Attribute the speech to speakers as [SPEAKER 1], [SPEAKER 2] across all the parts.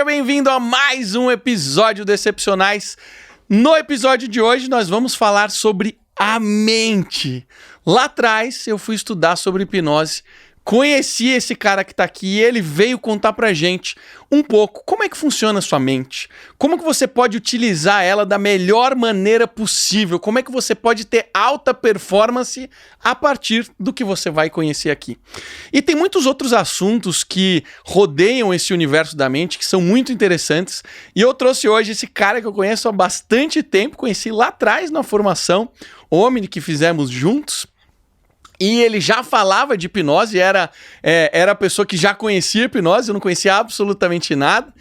[SPEAKER 1] Seja bem-vindo a mais um episódio do Excepcionais. No episódio de hoje nós vamos falar sobre a mente. Lá atrás eu fui estudar sobre hipnose, conheci esse cara que tá aqui e ele veio contar pra gente um pouco como é que funciona a sua mente, como que você pode utilizar ela da melhor maneira possível, como é que você pode ter alta performance a partir do que você vai conhecer aqui. E tem muitos outros assuntos que rodeiam esse universo da mente que são muito interessantes e eu trouxe hoje esse cara que eu conheço há bastante tempo, conheci lá atrás na formação Omni que fizemos juntos. E ele já falava de hipnose, era a pessoa que já conhecia hipnose, eu não conhecia absolutamente nada.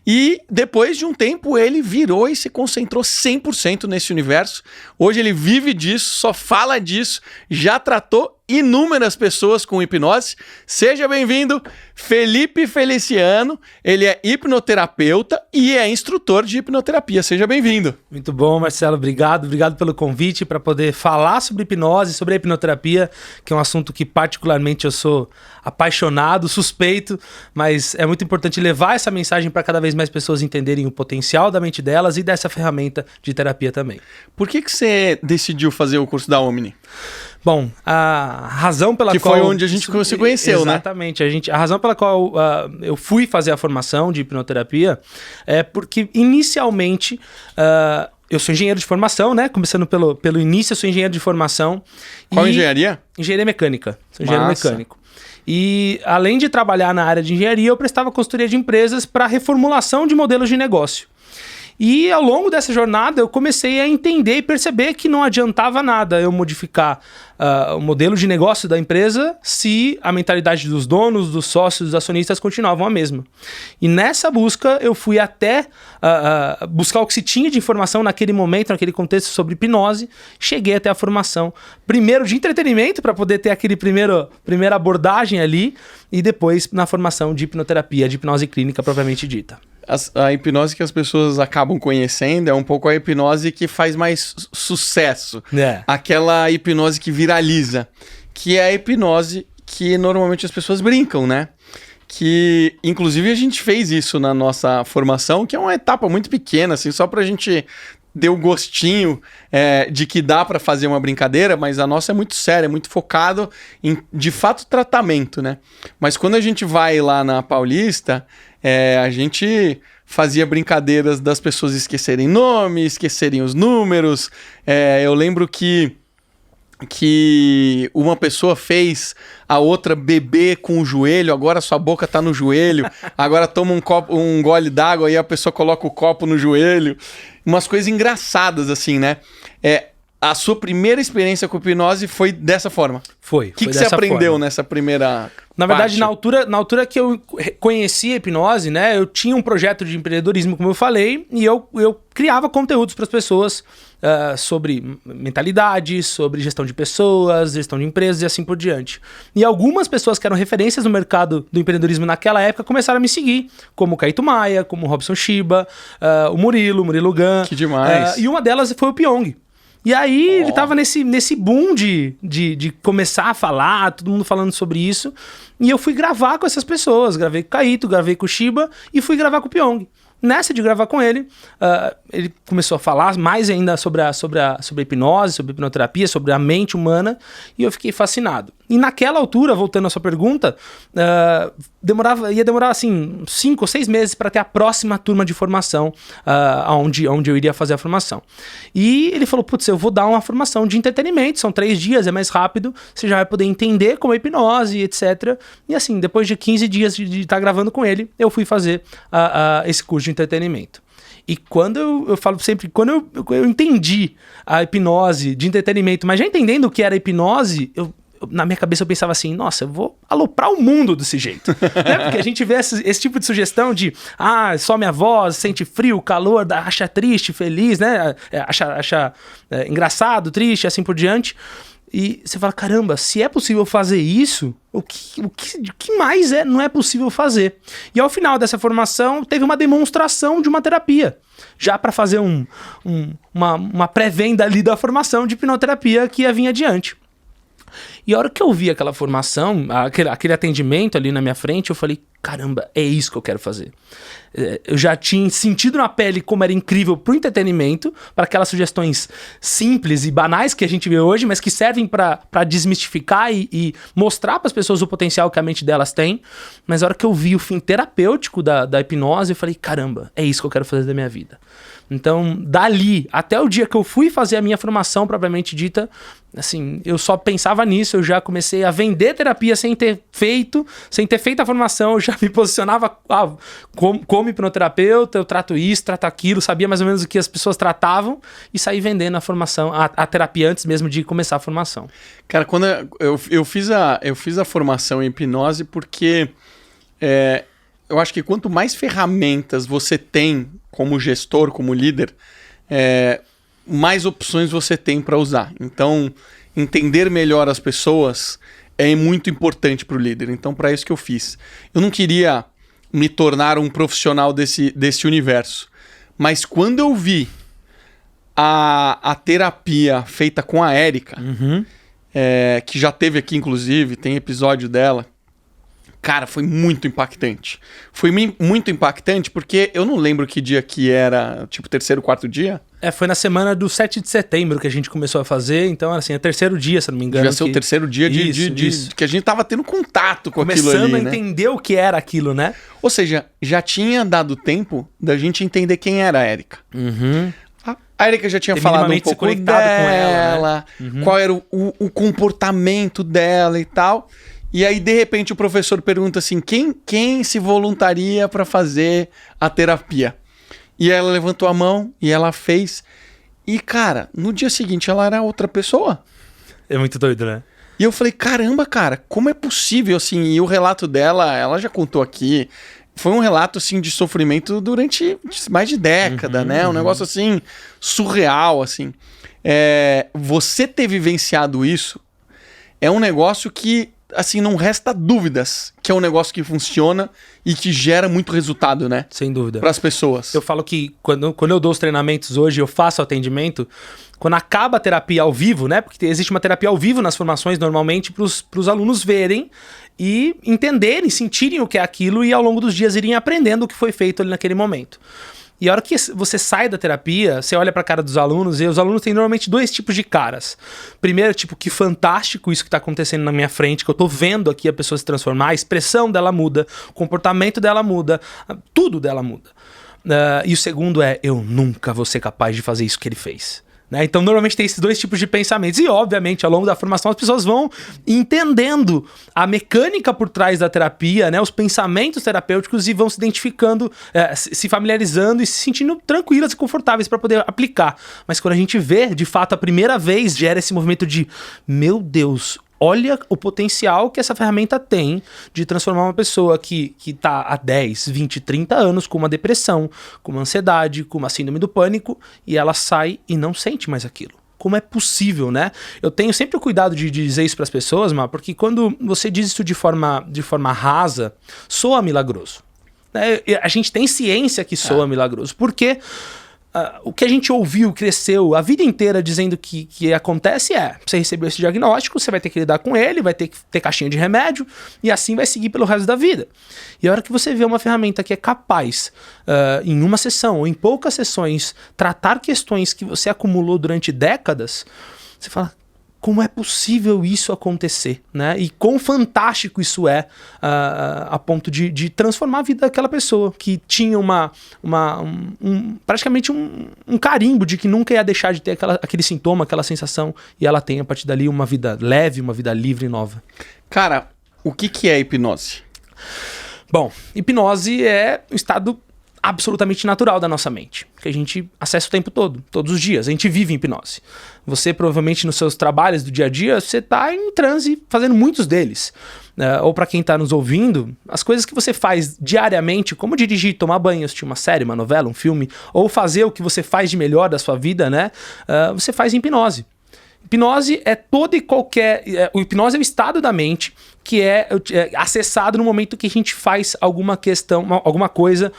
[SPEAKER 1] E depois de um tempo ele virou e se concentrou 100% nesse universo. Hoje ele vive disso, só fala disso, já tratou inúmeras pessoas com hipnose. Seja bem-vindo, Felipe Feliciano. Ele é hipnoterapeuta e é instrutor de hipnoterapia. Seja bem-vindo.
[SPEAKER 2] Muito bom, Marcelo. Obrigado pelo convite para poder falar sobre hipnose, sobre a hipnoterapia, que é um assunto que particularmente eu sou apaixonado, suspeito, mas é muito importante levar essa mensagem para cada vez mais pessoas entenderem o potencial da mente delas e dessa ferramenta de terapia também.
[SPEAKER 1] Por que você decidiu fazer o curso da Omni?
[SPEAKER 2] Bom, a razão pela qual...
[SPEAKER 1] Que foi onde a gente se conheceu, né?
[SPEAKER 2] Exatamente. A razão pela qual eu fui fazer a formação de hipnoterapia é porque, inicialmente, eu sou engenheiro de formação, né? Começando pelo início, eu sou engenheiro de formação.
[SPEAKER 1] Qual engenharia?
[SPEAKER 2] Engenharia mecânica. Sou engenheiro mecânico. E, além de trabalhar na área de engenharia, eu prestava consultoria de empresas para reformulação de modelos de negócio. E ao longo dessa jornada eu comecei a entender e perceber que não adiantava nada eu modificar o modelo de negócio da empresa se a mentalidade dos donos, dos sócios, dos acionistas continuavam a mesma. E nessa busca eu fui até buscar o que se tinha de informação naquele momento, naquele contexto sobre hipnose. Cheguei até a formação, primeiro de entretenimento para poder ter aquele primeira abordagem ali e depois na formação de hipnoterapia, de hipnose clínica propriamente dita.
[SPEAKER 1] A hipnose que as pessoas acabam conhecendo é um pouco a hipnose que faz mais sucesso. Aquela hipnose que viraliza. Que é a hipnose que normalmente as pessoas brincam, né? Que, inclusive, a gente fez isso na nossa formação, que é uma etapa muito pequena, assim, só pra gente ter o gostinho de que dá pra fazer uma brincadeira, mas a nossa é muito séria, é muito focado em, de fato, tratamento, né? Mas quando a gente vai lá na Paulista... a gente fazia brincadeiras das pessoas esquecerem nome, esquecerem os números. Eu lembro que uma pessoa fez a outra beber com o joelho, agora sua boca tá no joelho, agora toma um gole d'água e a pessoa coloca o copo no joelho. Umas coisas engraçadas assim, né? A sua primeira experiência com hipnose foi dessa forma?
[SPEAKER 2] Foi.
[SPEAKER 1] O que você aprendeu nessa primeira
[SPEAKER 2] Na verdade, na altura que eu conheci a hipnose, né? Eu tinha um projeto de empreendedorismo, como eu falei, e eu criava conteúdos para as pessoas sobre mentalidade, sobre gestão de pessoas, gestão de empresas e assim por diante. E algumas pessoas que eram referências no mercado do empreendedorismo naquela época começaram a me seguir, como o Caíto Maia, como o Robson Shiba, o Murilo Gun.
[SPEAKER 1] Que demais.
[SPEAKER 2] E uma delas foi o Pyong. E aí ele tava nesse boom de começar a falar, todo mundo falando sobre isso. E eu fui gravar com essas pessoas. Gravei com o Caíto, gravei com o Shiba e fui gravar com o Pyong. Nessa de gravar com ele, ele começou a falar mais ainda sobre a hipnose, sobre a hipnoterapia, sobre a mente humana, e eu fiquei fascinado. E naquela altura, voltando à sua pergunta, ia demorar assim 5 ou 6 meses para ter a próxima turma de formação, onde eu iria fazer a formação. E ele falou, putz, eu vou dar uma formação de entretenimento, são 3 dias, é mais rápido, você já vai poder entender como é hipnose, etc. E assim, depois de 15 dias de estar gravando com ele, eu fui fazer esse curso de entretenimento. E quando eu falo sempre, quando eu entendi a hipnose de entretenimento, mas já entendendo o que era hipnose, na minha cabeça eu pensava assim, nossa, eu vou aloprar o mundo desse jeito. Né? Porque a gente vê esse tipo de sugestão de, some a voz, sente frio, calor, acha triste, feliz, né? Acha engraçado, triste, assim por diante. E você fala, caramba, se é possível fazer isso, o que mais não é possível fazer? E ao final dessa formação, teve uma demonstração de uma terapia, já para fazer uma pré-venda ali da formação de hipnoterapia que ia vir adiante. E a hora que eu vi aquela formação, aquele atendimento ali na minha frente, eu falei, caramba, é isso que eu quero fazer. Eu já tinha sentido na pele como era incrível pro entretenimento, para aquelas sugestões simples e banais que a gente vê hoje, mas que servem para desmistificar e mostrar para as pessoas o potencial que a mente delas tem. Mas a hora que eu vi o fim terapêutico da hipnose, eu falei, caramba, é isso que eu quero fazer da minha vida. Então, dali, até o dia que eu fui fazer a minha formação propriamente dita, assim, eu só pensava nisso, eu já comecei a vender terapia sem ter feito a formação, eu já me posicionava como hipnoterapeuta, eu trato isso, trato aquilo, sabia mais ou menos o que as pessoas tratavam e saí vendendo a formação, a terapia antes mesmo de começar a formação.
[SPEAKER 1] Cara, quando eu fiz a formação em hipnose porque eu acho que quanto mais ferramentas você tem como gestor, como líder, mais opções você tem para usar. Então, entender melhor as pessoas é muito importante para o líder. Então, para isso que eu fiz. Eu não queria me tornar um profissional desse universo. Mas quando eu vi a terapia feita com a Érica, que já teve aqui, inclusive, tem episódio dela, cara, foi muito impactante. Foi muito impactante porque eu não lembro que dia que era, tipo, terceiro, quarto dia.
[SPEAKER 2] Foi na semana do 7 de setembro que a gente começou a fazer, então, assim, é o terceiro dia, se não me engano.
[SPEAKER 1] Devia ser o terceiro dia de que a gente tava tendo contato com aquilo ali,
[SPEAKER 2] começando a entender o que era aquilo, né?
[SPEAKER 1] Ou seja, já tinha dado tempo da gente entender quem era a Érica. A Érica já tinha falado um pouco dela,
[SPEAKER 2] com ela, né?
[SPEAKER 1] Qual era o comportamento dela e tal. E aí, de repente, o professor pergunta assim, quem se voluntaria para fazer a terapia? E ela levantou a mão e ela fez. E, cara, no dia seguinte ela era outra pessoa.
[SPEAKER 2] É muito doido, né?
[SPEAKER 1] E eu falei, caramba, cara, como é possível, assim? E o relato dela, ela já contou aqui, foi um relato, assim, de sofrimento durante mais de década, né? Um negócio, assim, surreal, assim. Você ter vivenciado isso é um negócio que, assim, não resta dúvidas que é um negócio que funciona e que gera muito resultado, né?
[SPEAKER 2] Sem dúvida.
[SPEAKER 1] Para as pessoas.
[SPEAKER 2] Eu falo que quando eu dou os treinamentos hoje, eu faço atendimento, quando acaba a terapia ao vivo, né? Porque existe uma terapia ao vivo nas formações normalmente para os alunos verem e entenderem, sentirem o que é aquilo e ao longo dos dias irem aprendendo o que foi feito ali naquele momento. E a hora que você sai da terapia, você olha para a cara dos alunos, e os alunos têm normalmente dois tipos de caras. Primeiro, tipo, que fantástico isso que está acontecendo na minha frente, que eu tô vendo aqui a pessoa se transformar, a expressão dela muda, o comportamento dela muda, tudo dela muda. E o segundo é, eu nunca vou ser capaz de fazer isso que ele fez. Então, normalmente tem esses dois tipos de pensamentos. E, obviamente, ao longo da formação, as pessoas vão entendendo a mecânica por trás da terapia, né? Os pensamentos terapêuticos e vão se identificando, se familiarizando e se sentindo tranquilas e confortáveis para poder aplicar. Mas quando a gente vê, de fato, a primeira vez, gera esse movimento de, meu Deus, olha o potencial que essa ferramenta tem de transformar uma pessoa que tá há 10, 20, 30 anos com uma depressão, com uma ansiedade, com uma síndrome do pânico, e ela sai e não sente mais aquilo. Como é possível, né? Eu tenho sempre o cuidado de dizer isso para as pessoas, porque quando você diz isso de forma rasa, soa milagroso. A gente tem ciência que soa milagroso, porque o que a gente ouviu, cresceu a vida inteira dizendo que acontece você recebeu esse diagnóstico, você vai ter que lidar com ele, vai ter que ter caixinha de remédio e assim vai seguir pelo resto da vida. E a hora que você vê uma ferramenta que é capaz, em uma sessão ou em poucas sessões, tratar questões que você acumulou durante décadas, você fala, como é possível isso acontecer, né? E quão fantástico isso é a ponto de transformar a vida daquela pessoa que tinha praticamente um carimbo de que nunca ia deixar de ter aquele sintoma, aquela sensação, e ela tem a partir dali uma vida leve, uma vida livre e nova.
[SPEAKER 1] Cara, o que é hipnose?
[SPEAKER 2] Bom, hipnose é um estado absolutamente natural da nossa mente, que a gente acessa o tempo todo, todos os dias, a gente vive em hipnose. Você provavelmente nos seus trabalhos do dia a dia, você está em transe fazendo muitos deles. Ou para quem está nos ouvindo, as coisas que você faz diariamente, como dirigir, tomar banho, assistir uma série, uma novela, um filme, ou fazer o que você faz de melhor da sua vida, né? Você faz em hipnose. Hipnose é todo e qualquer... O hipnose é o estado da mente que é acessado no momento que a gente faz alguma questão, alguma coisa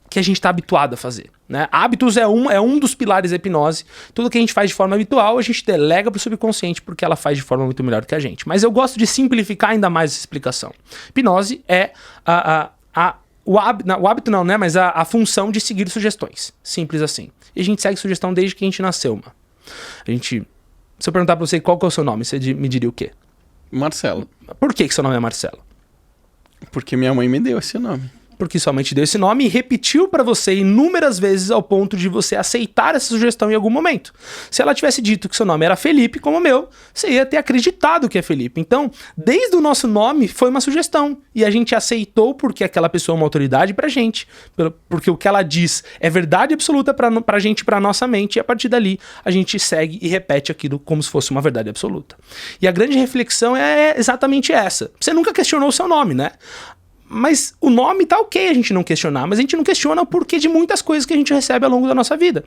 [SPEAKER 2] que a gente está habituado a fazer, né? Hábitos é um dos pilares da hipnose. Tudo que a gente faz de forma habitual, a gente delega para o subconsciente porque ela faz de forma muito melhor que a gente. Mas eu gosto de simplificar ainda mais essa explicação. Hipnose é o hábito não, né? Mas a função de seguir sugestões. Simples assim. E a gente segue sugestão desde que a gente nasceu, mano. Se eu perguntar para você qual que é o seu nome, você me diria o quê?
[SPEAKER 1] Marcelo.
[SPEAKER 2] Por que seu nome é Marcelo?
[SPEAKER 1] Porque minha mãe me deu esse nome.
[SPEAKER 2] Porque sua mãe te deu esse nome e repetiu pra você inúmeras vezes ao ponto de você aceitar essa sugestão em algum momento. Se ela tivesse dito que seu nome era Felipe, como o meu, você ia ter acreditado que é Felipe. Então, desde o nosso nome foi uma sugestão. E a gente aceitou porque aquela pessoa é uma autoridade pra gente. Porque o que ela diz é verdade absoluta pra gente, pra nossa mente. E a partir dali, a gente segue e repete aquilo como se fosse uma verdade absoluta. E a grande reflexão é exatamente essa. Você nunca questionou o seu nome, né? Mas o nome tá ok a gente não questionar, mas a gente não questiona o porquê de muitas coisas que a gente recebe ao longo da nossa vida.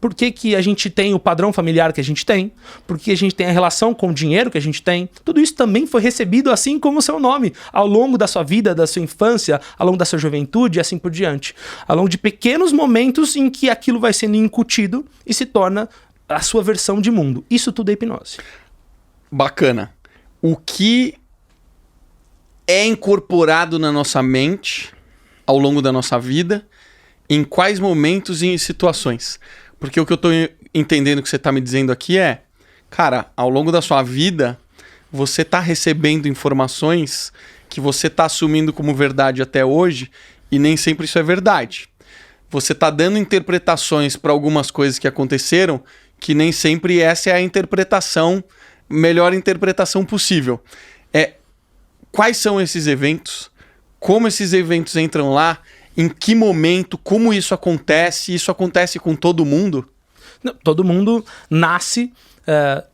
[SPEAKER 2] Por que a gente tem o padrão familiar que a gente tem, por que a gente tem a relação com o dinheiro que a gente tem. Tudo isso também foi recebido assim como o seu nome, ao longo da sua vida, da sua infância, ao longo da sua juventude e assim por diante. Ao longo de pequenos momentos em que aquilo vai sendo incutido e se torna a sua versão de mundo. Isso tudo é hipnose.
[SPEAKER 1] Bacana. O que é incorporado na nossa mente ao longo da nossa vida, em quais momentos e em situações? Porque o que eu tô entendendo que você tá me dizendo aqui é, cara, ao longo da sua vida, você tá recebendo informações que você tá assumindo como verdade até hoje e nem sempre isso é verdade. Você tá dando interpretações para algumas coisas que aconteceram que nem sempre essa é a interpretação, melhor interpretação possível. Quais são esses eventos? Como esses eventos entram lá? Em que momento? Como isso acontece? Isso acontece com todo mundo?
[SPEAKER 2] Não, todo mundo nasce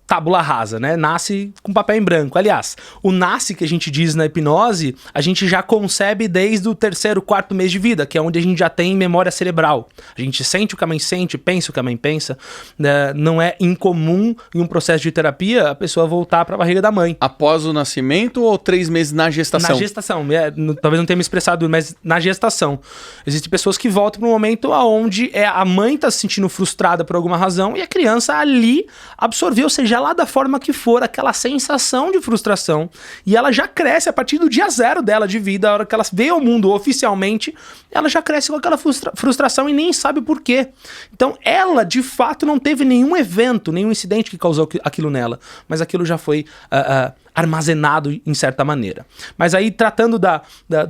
[SPEAKER 2] tábula rasa, né? Nasce com papel em branco. Aliás, o nasce que a gente diz na hipnose, a gente já concebe desde o 3º, 4º mês de vida, que é onde a gente já tem memória cerebral. A gente sente o que a mãe sente, pensa o que a mãe pensa. Não é incomum em um processo de terapia a pessoa voltar para a barriga da mãe.
[SPEAKER 1] Após o nascimento ou 3 meses na gestação?
[SPEAKER 2] Na gestação. Talvez não tenha me expressado, mas na gestação. Existem pessoas que voltam para um momento onde a mãe está se sentindo frustrada por alguma razão e a criança ali absorveu, seja lá da forma que for, aquela sensação de frustração, e ela já cresce a partir do dia 0 dela de vida, a hora que ela veio ao mundo oficialmente, ela já cresce com aquela frustração e nem sabe por quê. Então ela, de fato, não teve nenhum evento, nenhum incidente que causou aquilo nela, mas aquilo já foi armazenado em certa maneira. Mas aí, tratando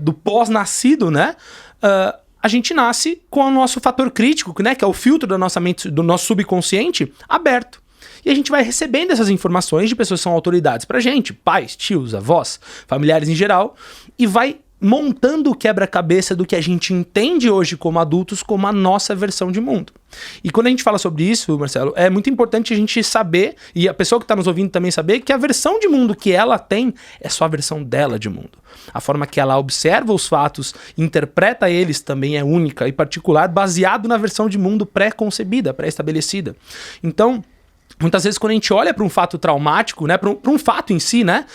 [SPEAKER 2] do pós-nascido, né? A gente nasce com o nosso fator crítico, né, que é o filtro da nossa mente, do nosso subconsciente, aberto. E a gente vai recebendo essas informações de pessoas que são autoridades pra gente, pais, tios, avós, familiares em geral, e vai montando o quebra-cabeça do que a gente entende hoje como adultos como a nossa versão de mundo. E quando a gente fala sobre isso, Marcelo, é muito importante a gente saber, e a pessoa que está nos ouvindo também saber, que a versão de mundo que ela tem é só a versão dela de mundo. A forma que ela observa os fatos, interpreta eles também é única e particular, baseado na versão de mundo pré-concebida, pré-estabelecida. Então, muitas vezes quando a gente olha para um fato traumático, né, para um fato em si, né,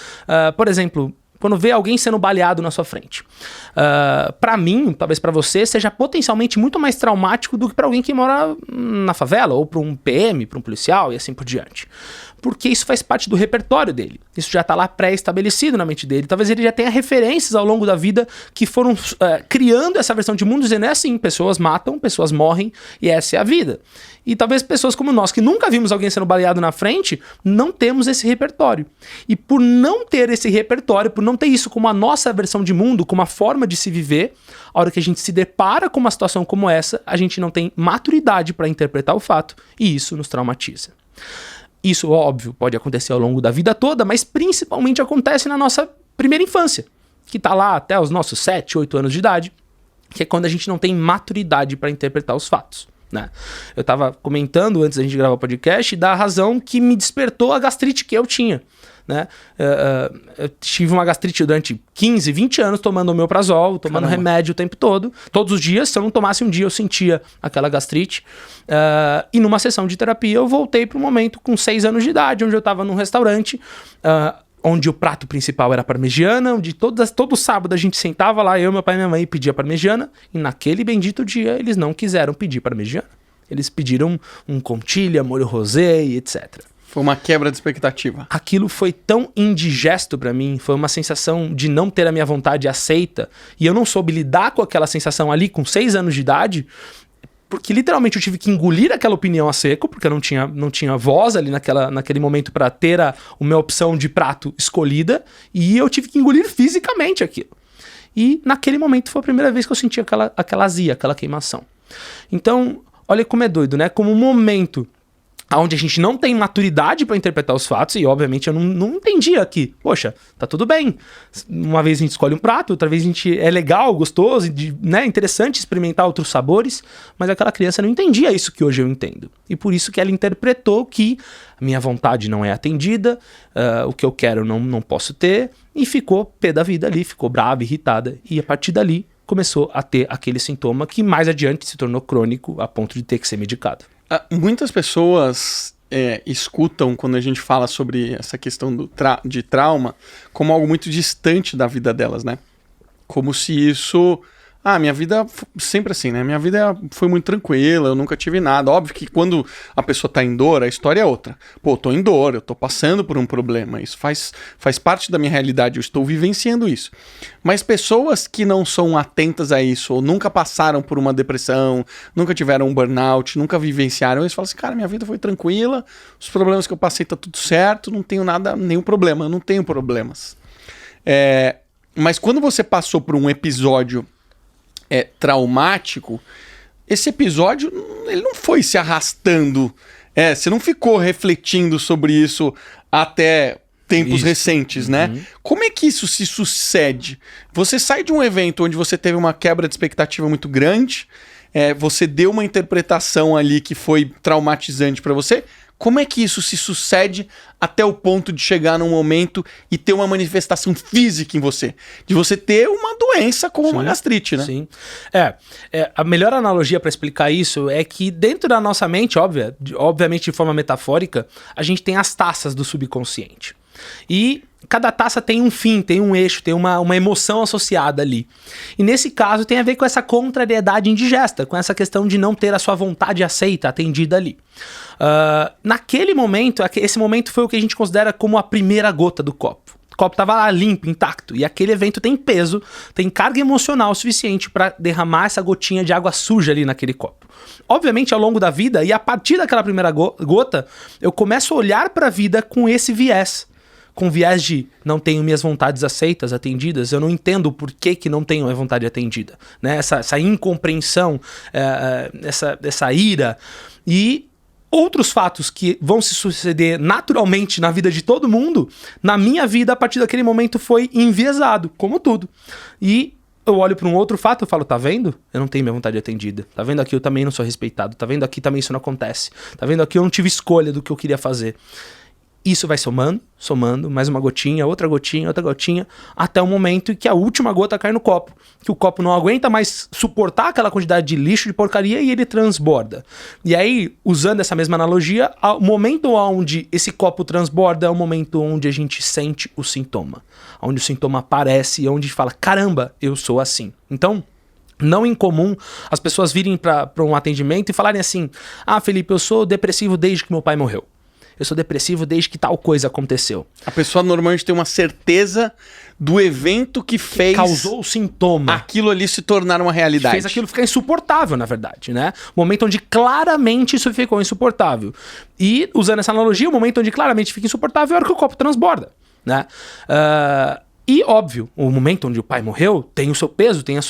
[SPEAKER 2] por exemplo, quando vê alguém sendo baleado na sua frente. Para mim, talvez para você, seja potencialmente muito mais traumático do que para alguém que mora na favela, ou para um PM, para um policial e assim por diante. Porque isso faz parte do repertório dele. Isso já está lá pré-estabelecido na mente dele. Talvez ele já tenha referências ao longo da vida que foram criando essa versão de mundo, dizendo, é assim, pessoas matam, pessoas morrem, e essa é a vida. E talvez pessoas como nós, que nunca vimos alguém sendo baleado na frente, não temos esse repertório. E por não ter esse repertório, por não ter isso como a nossa versão de mundo, como a forma de se viver, a hora que a gente se depara com uma situação como essa, a gente não tem maturidade para interpretar o fato, e isso nos traumatiza. Isso, óbvio, pode acontecer ao longo da vida toda, mas principalmente acontece na nossa primeira infância, que está lá até os nossos 7, 8 anos de idade, que é quando a gente não tem maturidade para interpretar os fatos. Né? Eu estava comentando antes da gente gravar o podcast da razão que me despertou a gastrite que eu tinha. Né? Eu tive uma gastrite durante 15, 20 anos tomando omeprazol, tomando remédio o tempo todo, todos os dias. Se eu não tomasse um dia eu sentia aquela gastrite, e numa sessão de terapia eu voltei para um momento com 6 anos de idade, onde eu estava num restaurante, onde o prato principal era parmegiana, onde todo sábado a gente sentava lá, eu, meu pai e minha mãe, pedia parmegiana, e naquele bendito dia eles não quiseram pedir parmegiana. Eles pediram um contilha, molho rosé e etc.
[SPEAKER 1] Foi uma quebra de expectativa.
[SPEAKER 2] Aquilo foi tão indigesto pra mim, foi uma sensação de não ter a minha vontade aceita, e eu não soube lidar com aquela sensação ali com 6 anos de idade, porque literalmente eu tive que engolir aquela opinião a seco, porque eu não tinha voz ali naquele momento para ter a minha opção de prato escolhida, e eu tive que engolir fisicamente aquilo. E naquele momento foi a primeira vez que eu senti aquela azia, aquela queimação. Então, olha como é doido, né? Como um momento onde a gente não tem maturidade para interpretar os fatos, e obviamente eu não entendia que, poxa, tá tudo bem. Uma vez a gente escolhe um prato, outra vez é legal, gostoso, né, interessante experimentar outros sabores, mas aquela criança não entendia isso que hoje eu entendo. E por isso que ela interpretou que a minha vontade não é atendida, o que eu quero não posso ter, e ficou pé da vida ali, ficou brava, irritada, e a partir dali começou a ter aquele sintoma que mais adiante se tornou crônico a ponto de ter que ser medicado.
[SPEAKER 1] Muitas pessoas escutam quando a gente fala sobre essa questão de trauma como algo muito distante da vida delas, né? Como se isso... minha vida sempre assim, né? Minha vida foi muito tranquila, eu nunca tive nada. Óbvio que quando a pessoa tá em dor, a história é outra. Pô, eu tô em dor, eu tô passando por um problema. Isso faz parte da minha realidade, eu estou vivenciando isso. Mas pessoas que não são atentas a isso, ou nunca passaram por uma depressão, nunca tiveram um burnout, nunca vivenciaram isso, falam assim, cara, minha vida foi tranquila, os problemas que eu passei tá tudo certo, não tenho nenhum problema, eu não tenho problemas. Mas quando você passou por um episódio traumático, esse episódio ele não foi se arrastando, você não ficou refletindo sobre isso até tempos recentes, né? Como é que isso se sucede? Você sai de um evento onde você teve uma quebra de expectativa muito grande, você deu uma interpretação ali que foi traumatizante para você. Como é que isso se sucede até o ponto de chegar num momento e ter uma manifestação física em você? De você ter uma doença como uma gastrite, né?
[SPEAKER 2] Sim. A melhor analogia para explicar isso é que dentro da nossa mente, obviamente de forma metafórica, a gente tem as taças do subconsciente. E cada taça tem um fim, tem um eixo, tem uma emoção associada ali. E nesse caso tem a ver com essa contrariedade indigesta, com essa questão de não ter a sua vontade aceita, atendida ali. Naquele momento, esse momento foi o que a gente considera como a primeira gota do copo. O copo estava lá limpo, intacto, e aquele evento tem peso, tem carga emocional suficiente para derramar essa gotinha de água suja ali naquele copo. Obviamente, ao longo da vida, e a partir daquela primeira gota, eu começo a olhar para a vida com esse viés. Com viés de não tenho minhas vontades aceitas, atendidas, eu não entendo o porquê que não tenho a vontade atendida, né? Essa incompreensão, essa ira e outros fatos que vão se suceder naturalmente na vida de todo mundo, na minha vida a partir daquele momento foi enviesado, como tudo. E eu olho para um outro fato e falo, tá vendo? Eu não tenho minha vontade atendida. Tá vendo aqui eu também não sou respeitado. Tá vendo aqui também isso não acontece. Tá vendo aqui eu não tive escolha do que eu queria fazer. Isso vai somando, mais uma gotinha, outra gotinha, até o momento em que a última gota cai no copo. Que o copo não aguenta mais suportar aquela quantidade de lixo, de porcaria, e ele transborda. E aí, usando essa mesma analogia, o momento onde esse copo transborda é o momento onde a gente sente o sintoma. Onde o sintoma aparece e onde fala, caramba, eu sou assim. Então, não incomum as pessoas virem para um atendimento e falarem assim, Felipe, eu sou depressivo desde que meu pai morreu. Eu sou depressivo desde que tal coisa aconteceu.
[SPEAKER 1] A pessoa normalmente tem uma certeza do evento que
[SPEAKER 2] causou o sintoma.
[SPEAKER 1] Aquilo ali se tornar uma realidade.
[SPEAKER 2] Fez aquilo ficar insuportável, na verdade, né? Momento onde claramente isso ficou insuportável. E, usando essa analogia, o momento onde claramente fica insuportável é a hora que o copo transborda, né? E, óbvio, o momento onde o pai morreu tem o seu peso, tem o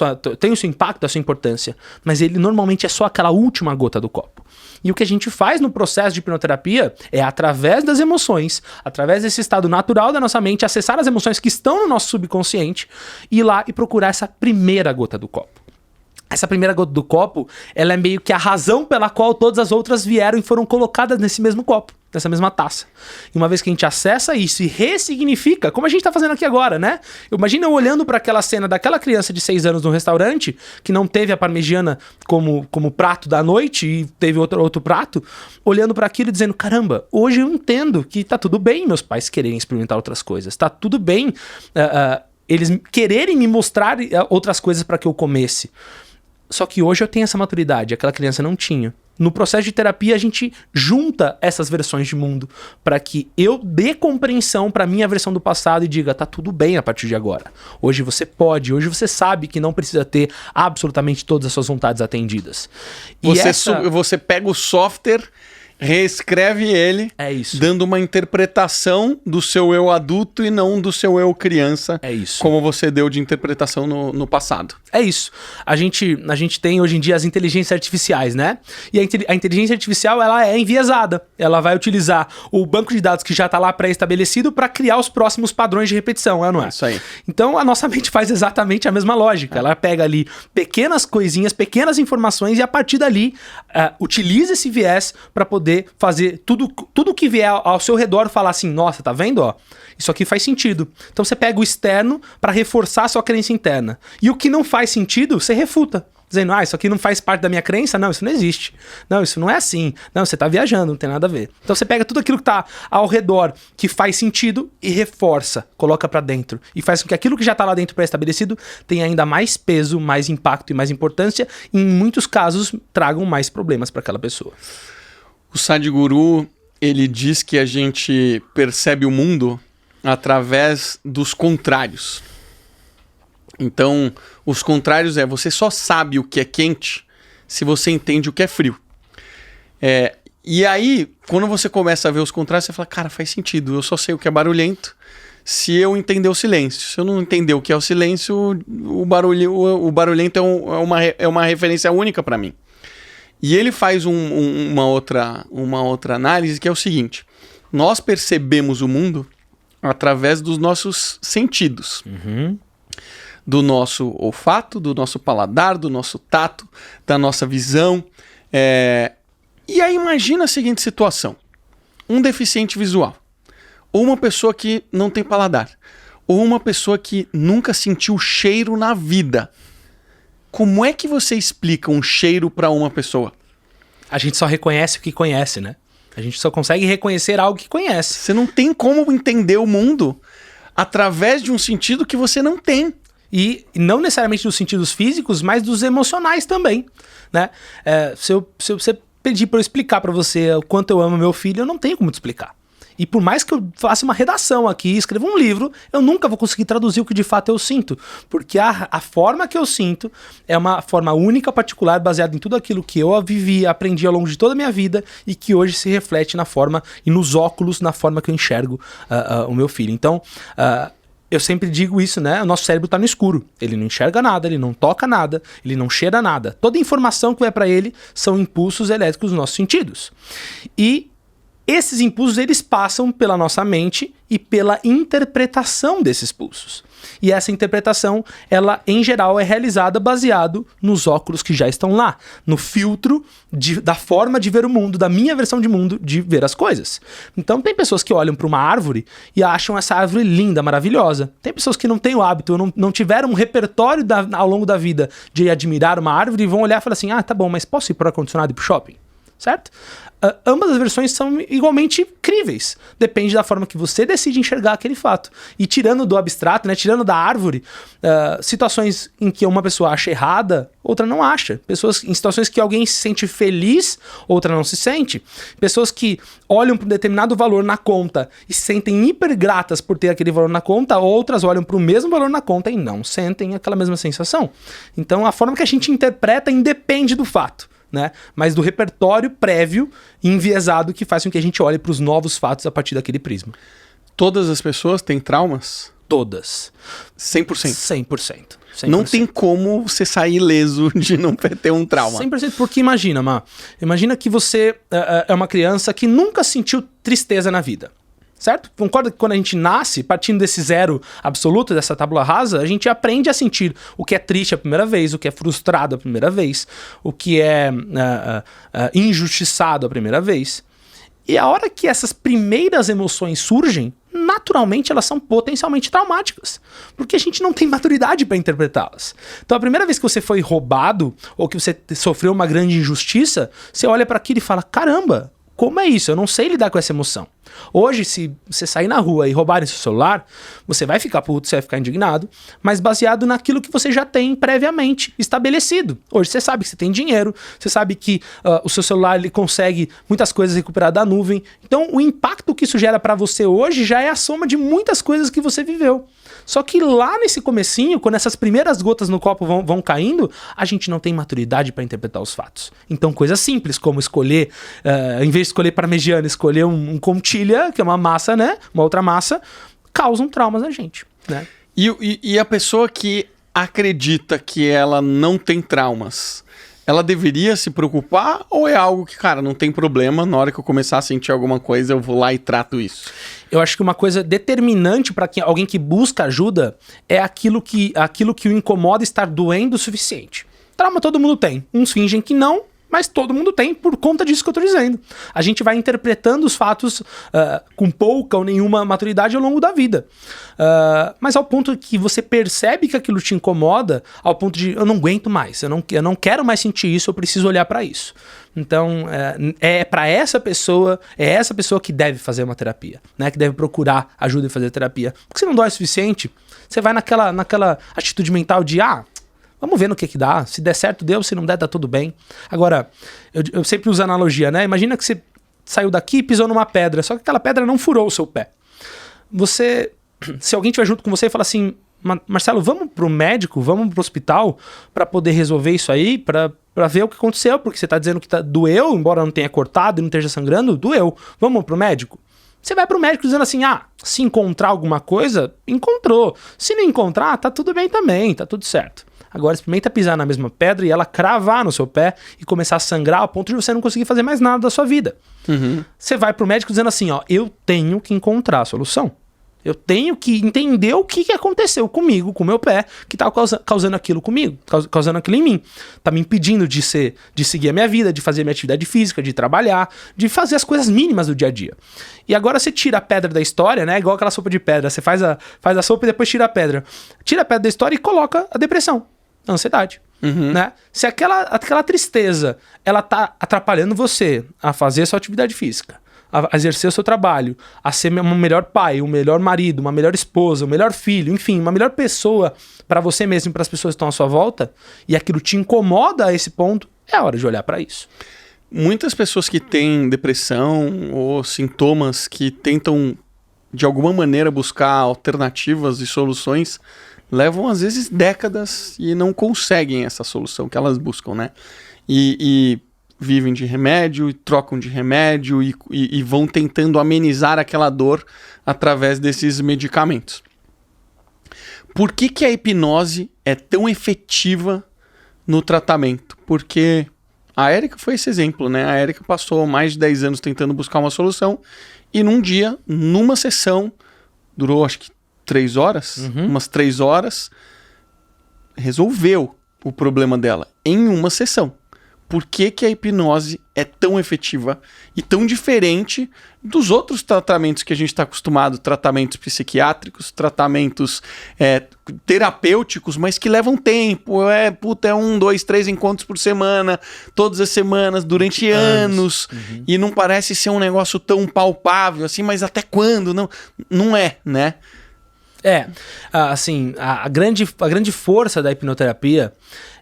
[SPEAKER 2] seu impacto, a sua importância. Mas ele normalmente é só aquela última gota do copo. E o que a gente faz no processo de hipnoterapia é, através das emoções, através desse estado natural da nossa mente, acessar as emoções que estão no nosso subconsciente, ir lá e procurar essa primeira gota do copo. Essa primeira gota do copo, ela é meio que a razão pela qual todas as outras vieram e foram colocadas nesse mesmo copo. nessa mesma taça. E uma vez que a gente acessa isso e ressignifica, como a gente tá fazendo aqui agora, né? Imagina eu olhando para aquela cena daquela criança de 6 anos no restaurante, que não teve a parmegiana como prato da noite e teve outro prato, olhando para aquilo e dizendo, caramba, hoje eu entendo que tá tudo bem meus pais quererem experimentar outras coisas, tá tudo bem eles quererem me mostrar outras coisas para que eu comesse. Só que hoje eu tenho essa maturidade, aquela criança não tinha. No processo de terapia, a gente junta essas versões de mundo para que eu dê compreensão para minha versão do passado e diga, tá tudo bem a partir de agora. Hoje você pode, hoje você sabe que não precisa ter absolutamente todas as suas vontades atendidas.
[SPEAKER 1] Você pega o software, reescreve ele, dando uma interpretação do seu eu adulto e não do seu eu criança, como você deu de interpretação no passado.
[SPEAKER 2] É isso. A gente tem hoje em dia as inteligências artificiais, né? E a inteligência artificial, ela é enviesada. Ela vai utilizar o banco de dados que já está lá pré-estabelecido para criar os próximos padrões de repetição, não é?
[SPEAKER 1] Isso aí.
[SPEAKER 2] Então, a nossa mente faz exatamente a mesma lógica. Ela pega ali pequenas coisinhas, pequenas informações e a partir dali utiliza esse viés para poder fazer tudo que vier ao seu redor falar assim, nossa, tá vendo? Ó, isso aqui faz sentido. Então você pega o externo para reforçar a sua crença interna. E o que não faz sentido, você refuta. Dizendo, isso aqui não faz parte da minha crença? Não, isso não existe. Não, isso não é assim. Não, você tá viajando, não tem nada a ver. Então você pega tudo aquilo que tá ao redor que faz sentido e reforça, coloca para dentro. E faz com que aquilo que já tá lá dentro pré-estabelecido tenha ainda mais peso, mais impacto e mais importância. E em muitos casos tragam mais problemas para aquela pessoa.
[SPEAKER 1] O Sadhguru, ele diz que a gente percebe o mundo através dos contrários. Então, os contrários você só sabe o que é quente se você entende o que é frio. E aí, quando você começa a ver os contrários, você fala, cara, faz sentido, eu só sei o que é barulhento se eu entender o silêncio. Se eu não entender o que é o silêncio, o barulhento é uma referência única para mim. E ele faz uma outra análise que é o seguinte: nós percebemos o mundo através dos nossos sentidos. Do nosso olfato, do nosso paladar, do nosso tato, da nossa visão. E aí imagina a seguinte situação: um deficiente visual, ou uma pessoa que não tem paladar, ou uma pessoa que nunca sentiu cheiro na vida. Como é que você explica um cheiro para uma pessoa?
[SPEAKER 2] A gente só reconhece o que conhece, né? A gente só consegue reconhecer algo que conhece.
[SPEAKER 1] Você não tem como entender o mundo através de um sentido que você não tem.
[SPEAKER 2] E não necessariamente dos sentidos físicos, mas dos emocionais também, né? Se você pedir para eu explicar para você o quanto eu amo meu filho, eu não tenho como te explicar. E por mais que eu faça uma redação aqui, escreva um livro, eu nunca vou conseguir traduzir o que de fato eu sinto. Porque a forma que eu sinto é uma forma única, particular, baseada em tudo aquilo que eu vivi, aprendi ao longo de toda a minha vida e que hoje se reflete na forma e nos óculos, na forma que eu enxergo o meu filho. Então, eu sempre digo isso, né? O nosso cérebro está no escuro. Ele não enxerga nada, ele não toca nada, ele não cheira nada. Toda informação que vai para ele são impulsos elétricos dos nossos sentidos. E esses impulsos, eles passam pela nossa mente e pela interpretação desses pulsos. E essa interpretação, ela, em geral, é realizada baseado nos óculos que já estão lá, no filtro da forma de ver o mundo, da minha versão de mundo, de ver as coisas. Então, tem pessoas que olham para uma árvore e acham essa árvore linda, maravilhosa. Tem pessoas que não têm o hábito, não tiveram um repertório ao longo da vida de admirar uma árvore e vão olhar e falar assim, tá bom, mas posso ir para o ar-condicionado e para o shopping? Certo? Ambas as versões são igualmente críveis. Depende da forma que você decide enxergar aquele fato. E tirando do abstrato, né, tirando da árvore, situações em que uma pessoa acha errada, outra não acha. Em situações que alguém se sente feliz, outra não se sente. Pessoas que olham para um determinado valor na conta e se sentem hiper gratas por ter aquele valor na conta, outras olham para o mesmo valor na conta e não sentem aquela mesma sensação. Então a forma que a gente interpreta independe do fato, né? Mas do repertório prévio enviesado que faz com que a gente olhe para os novos fatos a partir daquele prisma.
[SPEAKER 1] Todas as pessoas têm traumas?
[SPEAKER 2] Todas.
[SPEAKER 1] 100%?
[SPEAKER 2] 100%.
[SPEAKER 1] Não tem como você sair ileso de não ter um trauma.
[SPEAKER 2] 100%, porque imagina que você é uma criança que nunca sentiu tristeza na vida. Certo? Concorda que quando a gente nasce, partindo desse zero absoluto, dessa tábula rasa, a gente aprende a sentir o que é triste a primeira vez, o que é frustrado a primeira vez, o que é injustiçado a primeira vez. E a hora que essas primeiras emoções surgem, naturalmente elas são potencialmente traumáticas, porque a gente não tem maturidade para interpretá-las. Então a primeira vez que você foi roubado ou que você sofreu uma grande injustiça, você olha para aquilo e fala, caramba, como é isso? Eu não sei lidar com essa emoção. Hoje, se você sair na rua e roubarem seu celular, você vai ficar puto, você vai ficar indignado, mas baseado naquilo que você já tem previamente estabelecido. Hoje você sabe que você tem dinheiro, você sabe que o seu celular ele consegue muitas coisas recuperar da nuvem. Então o impacto que isso gera para você hoje já é a soma de muitas coisas que você viveu. Só que lá nesse comecinho, quando essas primeiras gotas no copo vão caindo, a gente não tem maturidade para interpretar os fatos. Então coisas simples como escolher, em vez de escolher parmegiana, escolher um contilha, que é uma massa, né? Uma outra massa, causam traumas na gente, né?
[SPEAKER 1] E a pessoa que acredita que ela não tem traumas, ela deveria se preocupar ou é algo que, cara, não tem problema, na hora que eu começar a sentir alguma coisa, eu vou lá e trato isso?
[SPEAKER 2] Eu acho que uma coisa determinante para alguém que busca ajuda é aquilo que o incomoda estar doendo o suficiente. Trauma todo mundo tem. Uns fingem que não, mas todo mundo tem por conta disso que eu tô dizendo. A gente vai interpretando os fatos com pouca ou nenhuma maturidade ao longo da vida. Mas ao ponto que você percebe que aquilo te incomoda, ao ponto de eu não aguento mais, eu não quero mais sentir isso, eu preciso olhar para isso. Então, para essa pessoa, é essa pessoa que deve fazer uma terapia, né? Que deve procurar ajuda e fazer terapia. Porque se não dói o suficiente, você vai naquela atitude mental de, vamos ver no que dá. Se der certo, deu. Se não der, tá tudo bem. Agora, eu sempre uso a analogia, né? Imagina que você saiu daqui e pisou numa pedra, só que aquela pedra não furou o seu pé. Se alguém estiver junto com você e falar assim, Marcelo, vamos pro médico, vamos pro hospital para poder resolver isso aí, para ver o que aconteceu, porque você tá dizendo que doeu, embora não tenha cortado e não esteja sangrando, doeu. Vamos pro médico? Você vai pro médico dizendo assim, se encontrar alguma coisa, encontrou. Se não encontrar, tá tudo bem também, tá tudo certo. Agora experimenta pisar na mesma pedra e ela cravar no seu pé e começar a sangrar ao ponto de você não conseguir fazer mais nada da sua vida. Uhum. Você vai pro médico dizendo assim, eu tenho que encontrar a solução. Eu tenho que entender o que aconteceu comigo, com o meu pé, que tá causando aquilo comigo, causando aquilo em mim. Tá me impedindo de seguir a minha vida, de fazer minha atividade física, de trabalhar, de fazer as coisas mínimas do dia a dia. E agora você tira a pedra da história, né? Igual aquela sopa de pedra. Você faz a sopa e depois tira a pedra. Tira a pedra da história e coloca a depressão, a ansiedade. Uhum. Né? Se aquela tristeza, ela tá atrapalhando você a fazer a sua atividade física, a exercer o seu trabalho, a ser um melhor pai, um melhor marido, uma melhor esposa, um melhor filho, enfim, uma melhor pessoa para você mesmo e para as pessoas que estão à sua volta, e aquilo te incomoda a esse ponto, é a hora de olhar para isso.
[SPEAKER 1] Muitas pessoas que têm depressão ou sintomas que tentam, de alguma maneira, buscar alternativas e soluções, levam, às vezes, décadas e não conseguem essa solução que elas buscam, né? E vivem de remédio, e trocam de remédio e vão tentando amenizar aquela dor através desses medicamentos. Por que a hipnose é tão efetiva no tratamento? Porque a Érica foi esse exemplo, né? A Érica passou mais de 10 anos tentando buscar uma solução e num dia, numa sessão, durou acho que 3 horas, umas 3 horas, resolveu o problema dela em uma sessão. Por que a hipnose é tão efetiva e tão diferente dos outros tratamentos que a gente está acostumado, tratamentos psiquiátricos, tratamentos terapêuticos, mas que levam tempo, 1, 2, 3 encontros por semana, todas as semanas, durante anos, e não parece ser um negócio tão palpável assim, mas até quando? Não é, né?
[SPEAKER 2] Assim, a grande força da hipnoterapia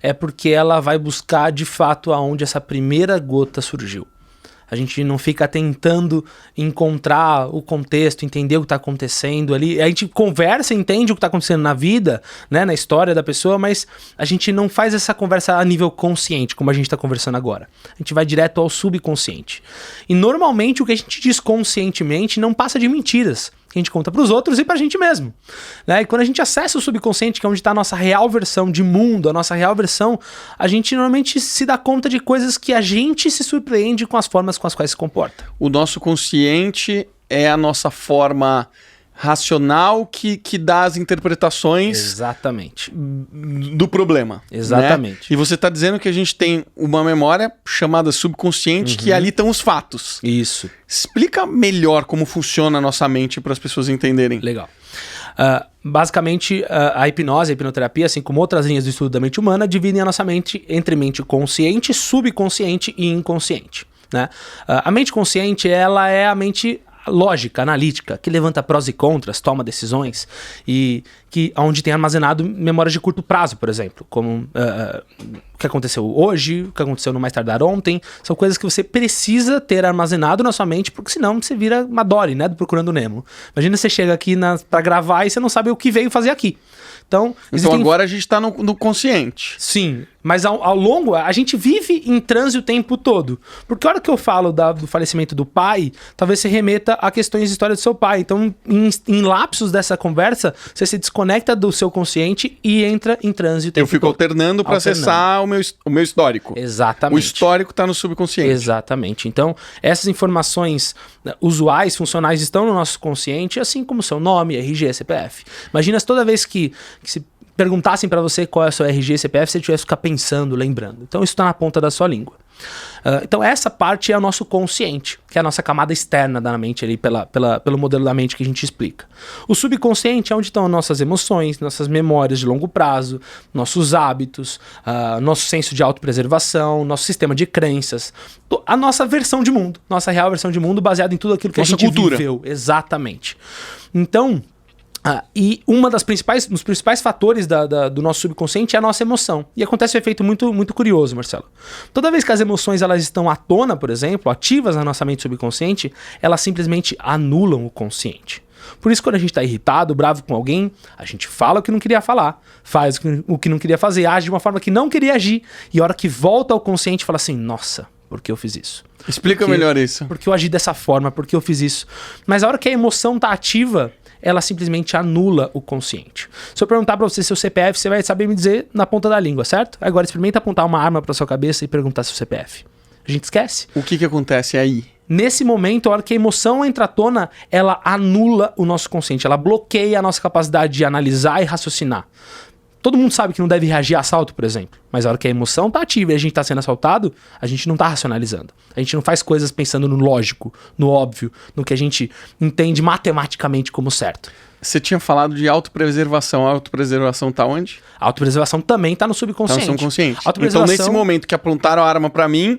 [SPEAKER 2] é porque ela vai buscar de fato aonde essa primeira gota surgiu. A gente não fica tentando encontrar o contexto, entender o que está acontecendo ali. A gente conversa, entende o que está acontecendo na vida, né, na história da pessoa, mas a gente não faz essa conversa a nível consciente, como a gente está conversando agora. A gente vai direto ao subconsciente. E normalmente o que a gente diz conscientemente não passa de mentiras que a gente conta para os outros e para a gente mesmo, né? E quando a gente acessa o subconsciente, que é onde está a nossa real versão de mundo, a nossa real versão, a gente normalmente se dá conta de coisas que a gente se surpreende com as formas com as quais se comporta.
[SPEAKER 1] O nosso consciente é a nossa forma racional que dá as interpretações
[SPEAKER 2] Exatamente.
[SPEAKER 1] do problema.
[SPEAKER 2] Exatamente.
[SPEAKER 1] Né? E você está dizendo que a gente tem uma memória chamada subconsciente, que ali estão os fatos.
[SPEAKER 2] Isso.
[SPEAKER 1] Explica melhor como funciona a nossa mente para as pessoas entenderem.
[SPEAKER 2] Legal. Basicamente, a hipnose, a hipnoterapia, assim como outras linhas do estudo da mente humana, dividem a nossa mente entre mente consciente, subconsciente e inconsciente. Né? A mente consciente, ela é a mente lógica, analítica, que levanta prós e contras, toma decisões e onde tem armazenado memórias de curto prazo, por exemplo, como o que aconteceu hoje, o que aconteceu no mais tardar ontem, são coisas que você precisa ter armazenado na sua mente, porque senão você vira uma Dory, né, do Procurando Nemo. Imagina você chega aqui pra gravar e você não sabe o que veio fazer aqui. Então
[SPEAKER 1] agora a gente está no consciente.
[SPEAKER 2] Sim, mas ao longo, a gente vive em transe o tempo todo. Porque a hora que eu falo do falecimento do pai, talvez você remeta a questões de história do seu pai. Então, em lapsos dessa conversa, você se desconecta do seu consciente e entra em transe o tempo todo.
[SPEAKER 1] Eu fico alternando para acessar o meu histórico.
[SPEAKER 2] Exatamente.
[SPEAKER 1] O histórico está no subconsciente.
[SPEAKER 2] Exatamente. Então, essas informações usuais, funcionais, estão no nosso consciente, assim como seu nome, RG, CPF. Imagina se toda vez que se perguntassem para você qual é o seu RG e CPF, você tivesse que ficar pensando, lembrando. Então isso está na ponta da sua língua. Então essa parte é o nosso consciente, que é a nossa camada externa da mente ali, pelo modelo da mente que a gente explica. O subconsciente é onde estão nossas emoções, nossas memórias de longo prazo, nossos hábitos, nosso senso de autopreservação, nosso sistema de crenças, a nossa versão de mundo, nossa real versão de mundo baseada em tudo aquilo que
[SPEAKER 1] nossa
[SPEAKER 2] a gente
[SPEAKER 1] cultura.
[SPEAKER 2] viveu. Exatamente. Então... e dos principais fatores do nosso subconsciente é a nossa emoção. E acontece um efeito muito, muito curioso, Marcelo. Toda vez que as emoções elas estão à tona, por exemplo, ativas na nossa mente subconsciente, elas simplesmente anulam o consciente. Por isso, quando a gente está irritado, bravo com alguém, a gente fala o que não queria falar, faz o que não queria fazer, age de uma forma que não queria agir. E a hora que volta ao consciente, fala assim, nossa, por que eu fiz isso?
[SPEAKER 1] Explica melhor isso.
[SPEAKER 2] Porque eu agi dessa forma, porque eu fiz isso. Mas a hora que a emoção está ativa, ela simplesmente anula o consciente. Se eu perguntar pra você seu CPF, você vai saber me dizer na ponta da língua, certo? Agora experimenta apontar uma arma pra sua cabeça e perguntar seu CPF. A gente esquece.
[SPEAKER 1] O que acontece aí?
[SPEAKER 2] Nesse momento, a hora que a emoção entra à tona, ela anula o nosso consciente, ela bloqueia a nossa capacidade de analisar e raciocinar. Todo mundo sabe que não deve reagir a assalto, por exemplo. Mas a hora que a emoção tá ativa e a gente tá sendo assaltado, a gente não tá racionalizando. A gente não faz coisas pensando no lógico, no óbvio, no que a gente entende matematicamente como certo.
[SPEAKER 1] Você tinha falado de autopreservação. A autopreservação tá onde?
[SPEAKER 2] A autopreservação também tá no subconsciente.
[SPEAKER 1] Tá no subconsciente.
[SPEAKER 2] Autopreservação...
[SPEAKER 1] Então, nesse momento que apontaram a arma pra mim,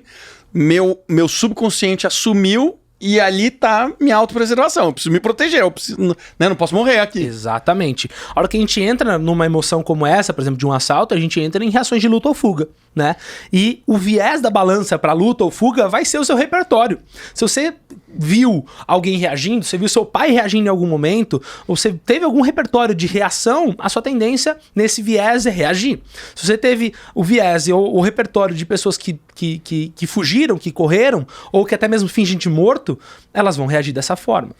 [SPEAKER 1] meu subconsciente assumiu. E ali tá minha autopreservação. Eu preciso me proteger, eu preciso, né, não posso morrer aqui.
[SPEAKER 2] Exatamente. A hora que a gente entra numa emoção como essa, por exemplo, de um assalto, a gente entra em reações de luta ou fuga, né? E o viés da balança para luta ou fuga vai ser o seu repertório. Se você viu alguém reagindo, você viu seu pai reagindo em algum momento, ou você teve algum repertório de reação, a sua tendência nesse viés é reagir. Se você teve o viés ou o repertório de pessoas que fugiram, que correram, ou que até mesmo fingem de morto, elas vão reagir dessa forma.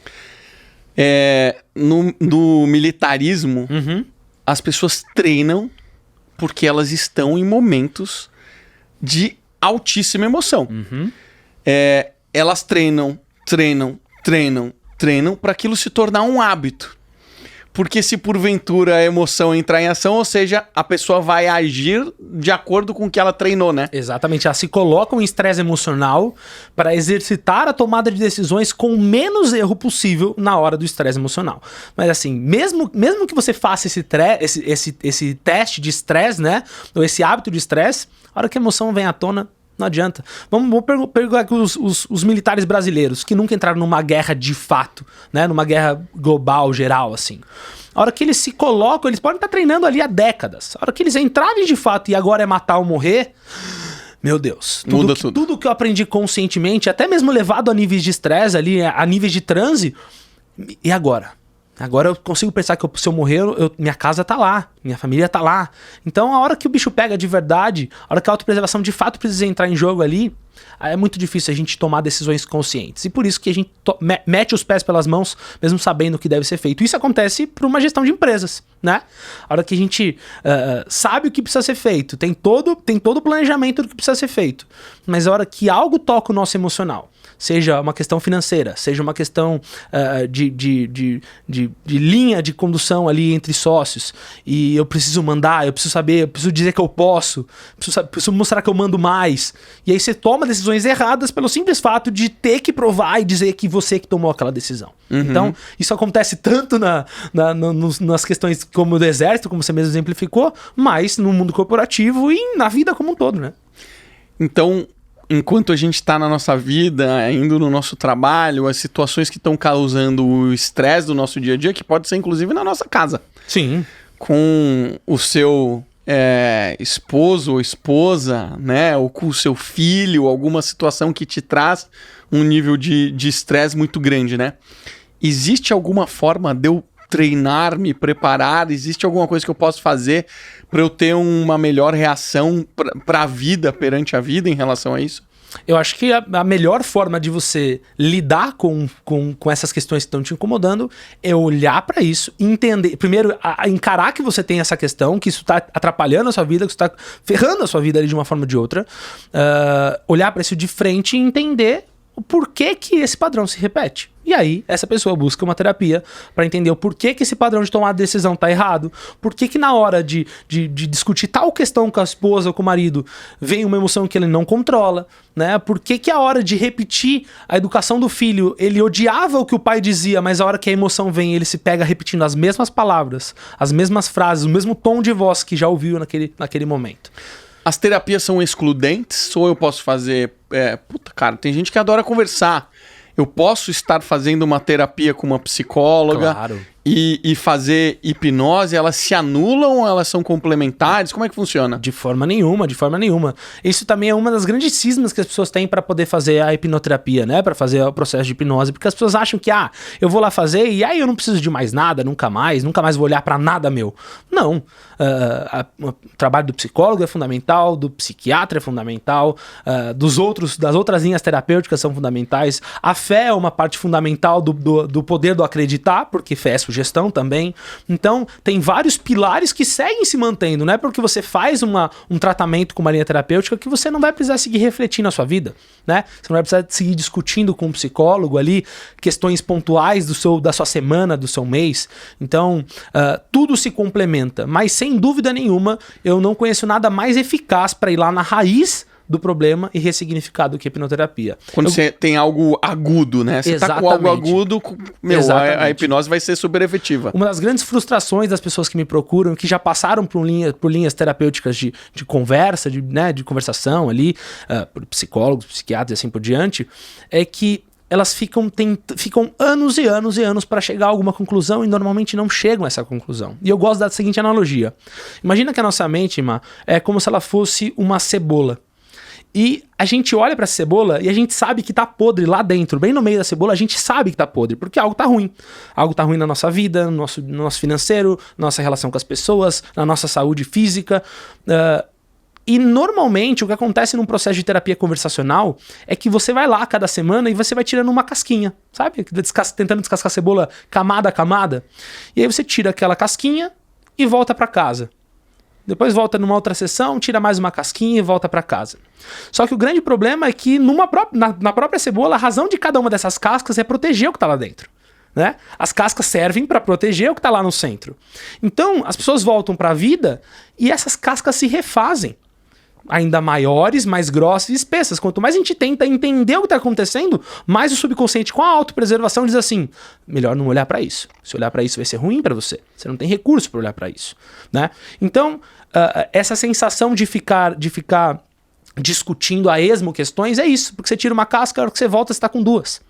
[SPEAKER 1] No militarismo, as pessoas treinam porque elas estão em momentos de altíssima emoção. Elas treinam para aquilo se tornar um hábito. Porque se porventura a emoção entrar em ação, ou seja, a pessoa vai agir de acordo com o que ela treinou, né?
[SPEAKER 2] Exatamente, ela se coloca em estresse emocional para exercitar a tomada de decisões com o menos erro possível na hora do estresse emocional. Mas assim, mesmo que você faça esse teste de estresse, né? Ou esse hábito de estresse, a hora que a emoção vem à tona, não adianta. Vamos pegar aqui os militares brasileiros que nunca entraram numa guerra de fato, né? Numa guerra global, geral, assim. A hora que eles se colocam, eles podem estar treinando ali há décadas. A hora que eles entrarem de fato e agora é matar ou morrer, meu Deus. Tudo que eu aprendi conscientemente, até mesmo levado a níveis de estresse ali, a níveis de transe, e agora? Agora eu consigo pensar que se eu morrer, minha casa tá lá, minha família tá lá. Então a hora que o bicho pega de verdade, a hora que a autopreservação de fato precisa entrar em jogo ali, É muito difícil a gente tomar decisões conscientes. E por isso que a gente mete os pés pelas mãos, mesmo sabendo o que deve ser feito. Isso acontece por uma gestão de empresas, né? A hora que a gente sabe o que precisa ser feito, tem todo o planejamento do que precisa ser feito. Mas a hora que algo toca o nosso emocional, seja uma questão financeira, seja uma questão de linha de condução ali entre sócios, e eu preciso mandar, eu preciso saber, eu preciso dizer que eu posso, preciso mostrar que eu mando mais. E aí você toma decisões erradas pelo simples fato de ter que provar e dizer que você que tomou aquela decisão. Então, isso acontece tanto nas questões como do exército, como você mesmo exemplificou, mas no mundo corporativo e na vida como um todo, né?
[SPEAKER 1] Então, enquanto a gente está na nossa vida, indo no nosso trabalho, as situações que estão causando o estresse do nosso dia a dia, que pode ser inclusive na nossa casa.
[SPEAKER 2] Sim.
[SPEAKER 1] Com o seu esposo ou esposa, né? Ou com o seu filho, alguma situação que te traz um nível de estresse muito grande, né? Existe alguma forma de eu treinar, me preparar? Existe alguma coisa que eu posso fazer para eu ter uma melhor reação para a vida, perante a vida em relação a isso?
[SPEAKER 2] Eu acho que a melhor forma de você lidar com essas questões que estão te incomodando é olhar para isso e entender. Primeiro, encarar que você tem essa questão, que isso está atrapalhando a sua vida, que isso está ferrando a sua vida ali de uma forma ou de outra. Olhar para isso de frente e entender o porquê que esse padrão se repete. E aí, essa pessoa busca uma terapia para entender o porquê que esse padrão de tomar decisão tá errado, porquê que na hora de discutir tal questão com a esposa ou com o marido vem uma emoção que ele não controla, né? Porquê que a hora de repetir a educação do filho, ele odiava o que o pai dizia, mas a hora que a emoção vem, ele se pega repetindo as mesmas palavras, as mesmas frases, o mesmo tom de voz que já ouviu naquele momento.
[SPEAKER 1] As terapias são excludentes ou eu posso fazer... cara, tem gente que adora conversar. Eu posso estar fazendo uma terapia com uma psicóloga,
[SPEAKER 2] claro,
[SPEAKER 1] e fazer hipnose, elas se anulam ou elas são complementares? Como é que funciona?
[SPEAKER 2] De forma nenhuma, de forma nenhuma. Isso também é uma das grandes cismas que as pessoas têm para poder fazer a hipnoterapia, né? Para fazer o processo de hipnose, porque as pessoas acham que, eu vou lá fazer e aí eu não preciso de mais nada, nunca mais vou olhar para nada meu. Não. O trabalho do psicólogo é fundamental, do psiquiatra é fundamental, das outras linhas terapêuticas são fundamentais. A fé é uma parte fundamental do poder do acreditar, porque fé é sugestão também. Então, tem vários pilares que seguem se mantendo, não é porque você faz um tratamento com uma linha terapêutica que você não vai precisar seguir refletindo a sua vida, né? Você não vai precisar seguir discutindo com um psicólogo ali questões pontuais da sua semana, do seu mês. Então, tudo se complementa, mas sem dúvida nenhuma, eu não conheço nada mais eficaz para ir lá na raiz do problema e ressignificar do que a hipnoterapia.
[SPEAKER 1] Quando você tem algo agudo, né? Você tá com algo agudo, a hipnose vai ser super efetiva.
[SPEAKER 2] Uma das grandes frustrações das pessoas que me procuram, que já passaram por linhas terapêuticas de conversa, de conversação ali, por psicólogos, psiquiatras e assim por diante, é que elas ficam anos e anos e anos para chegar a alguma conclusão e normalmente não chegam a essa conclusão. E eu gosto da seguinte analogia. Imagina que a nossa mente, é como se ela fosse uma cebola. E a gente olha pra cebola e a gente sabe que tá podre lá dentro, bem no meio da cebola, a gente sabe que tá podre, porque algo tá ruim. Algo tá ruim na nossa vida, no nosso financeiro, na nossa relação com as pessoas, na nossa saúde física. E normalmente o que acontece num processo de terapia conversacional é que você vai lá cada semana e você vai tirando uma casquinha, sabe? Tentando descascar a cebola camada a camada. E aí você tira aquela casquinha e volta pra casa. Depois volta numa outra sessão, tira mais uma casquinha e volta para casa. Só que o grande problema é que na própria cebola, a razão de cada uma dessas cascas é proteger o que está lá dentro, né? As cascas servem para proteger o que está lá no centro. Então, as pessoas voltam para a vida e essas cascas se refazem. Ainda maiores, mais grossas e espessas. Quanto mais a gente tenta entender o que está acontecendo, mais o subconsciente, com a autopreservação, diz assim: melhor não olhar para isso. Se olhar para isso vai ser ruim para você. Você não tem recurso para olhar para isso, né? Então, essa sensação de ficar discutindo a esmo questões é isso, porque você tira uma casca, a hora que você volta você está com duas.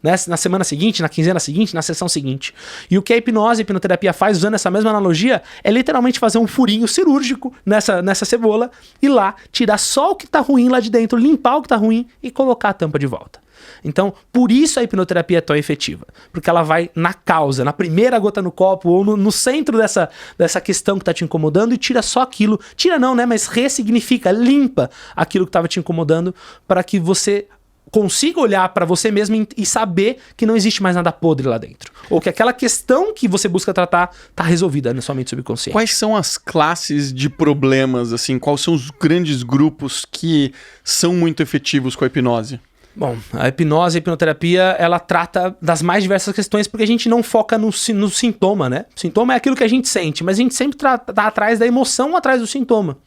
[SPEAKER 2] Né? Na semana seguinte, na quinzena seguinte, na sessão seguinte. E o que a hipnoterapia faz, usando essa mesma analogia, é literalmente fazer um furinho cirúrgico nessa cebola e lá tirar só o que tá ruim lá de dentro, limpar o que tá ruim e colocar a tampa de volta. Então, por isso a hipnoterapia é tão efetiva. Porque ela vai na causa, na primeira gota no copo, ou no centro dessa questão que está te incomodando e tira só aquilo. Tira não, né? Mas ressignifica, limpa aquilo que estava te incomodando para que você consiga olhar para você mesmo e saber que não existe mais nada podre lá dentro. Ou que aquela questão que você busca tratar está resolvida na sua mente subconsciente.
[SPEAKER 1] Quais são as classes de problemas, assim? Quais são os grandes grupos que são muito efetivos com a hipnose?
[SPEAKER 2] Bom, a hipnose, a hipnoterapia, ela trata das mais diversas questões porque a gente não foca no sintoma, né? O sintoma é aquilo que a gente sente, mas a gente sempre tá atrás da emoção, atrás do sintoma.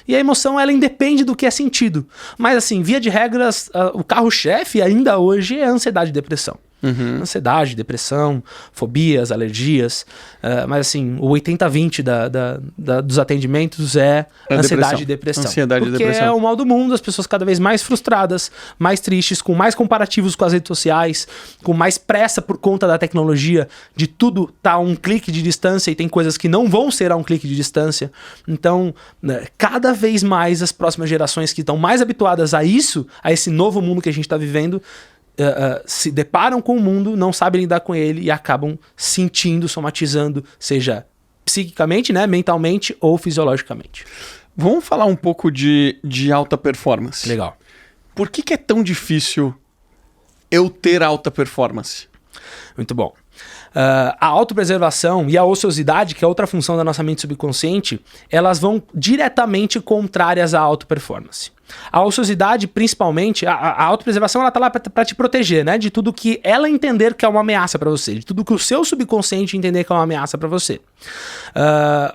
[SPEAKER 2] E a emoção, ela independe do que é sentido. Mas assim, via de regras, o carro-chefe ainda hoje é a ansiedade e depressão. Ansiedade, depressão, fobias, alergias. Mas assim, o 80-20 dos atendimentos é ansiedade e depressão.
[SPEAKER 1] Ansiedade
[SPEAKER 2] porque
[SPEAKER 1] e depressão.
[SPEAKER 2] é o mal do mundo, as pessoas cada vez mais frustradas, mais tristes, com mais comparativos com as redes sociais, com mais pressa por conta da tecnologia, de tudo tá a um clique de distância e tem coisas que não vão ser a um clique de distância. Então, cada vez mais as próximas gerações que estão mais habituadas a isso, a esse novo mundo que a gente está vivendo, se deparam com o mundo, não sabem lidar com ele e acabam sentindo, somatizando, seja psiquicamente, né, mentalmente ou fisiologicamente.
[SPEAKER 1] Vamos falar um pouco de alta performance.
[SPEAKER 2] Legal.
[SPEAKER 1] Por que é tão difícil eu ter alta performance?
[SPEAKER 2] Muito bom. A autopreservação e a ociosidade, que é outra função da nossa mente subconsciente, elas vão diretamente contrárias à autoperformance. A ociosidade, principalmente, a autopreservação, ela tá lá para te proteger, né? De tudo que ela entender que é uma ameaça para você, de tudo que o seu subconsciente entender que é uma ameaça para você.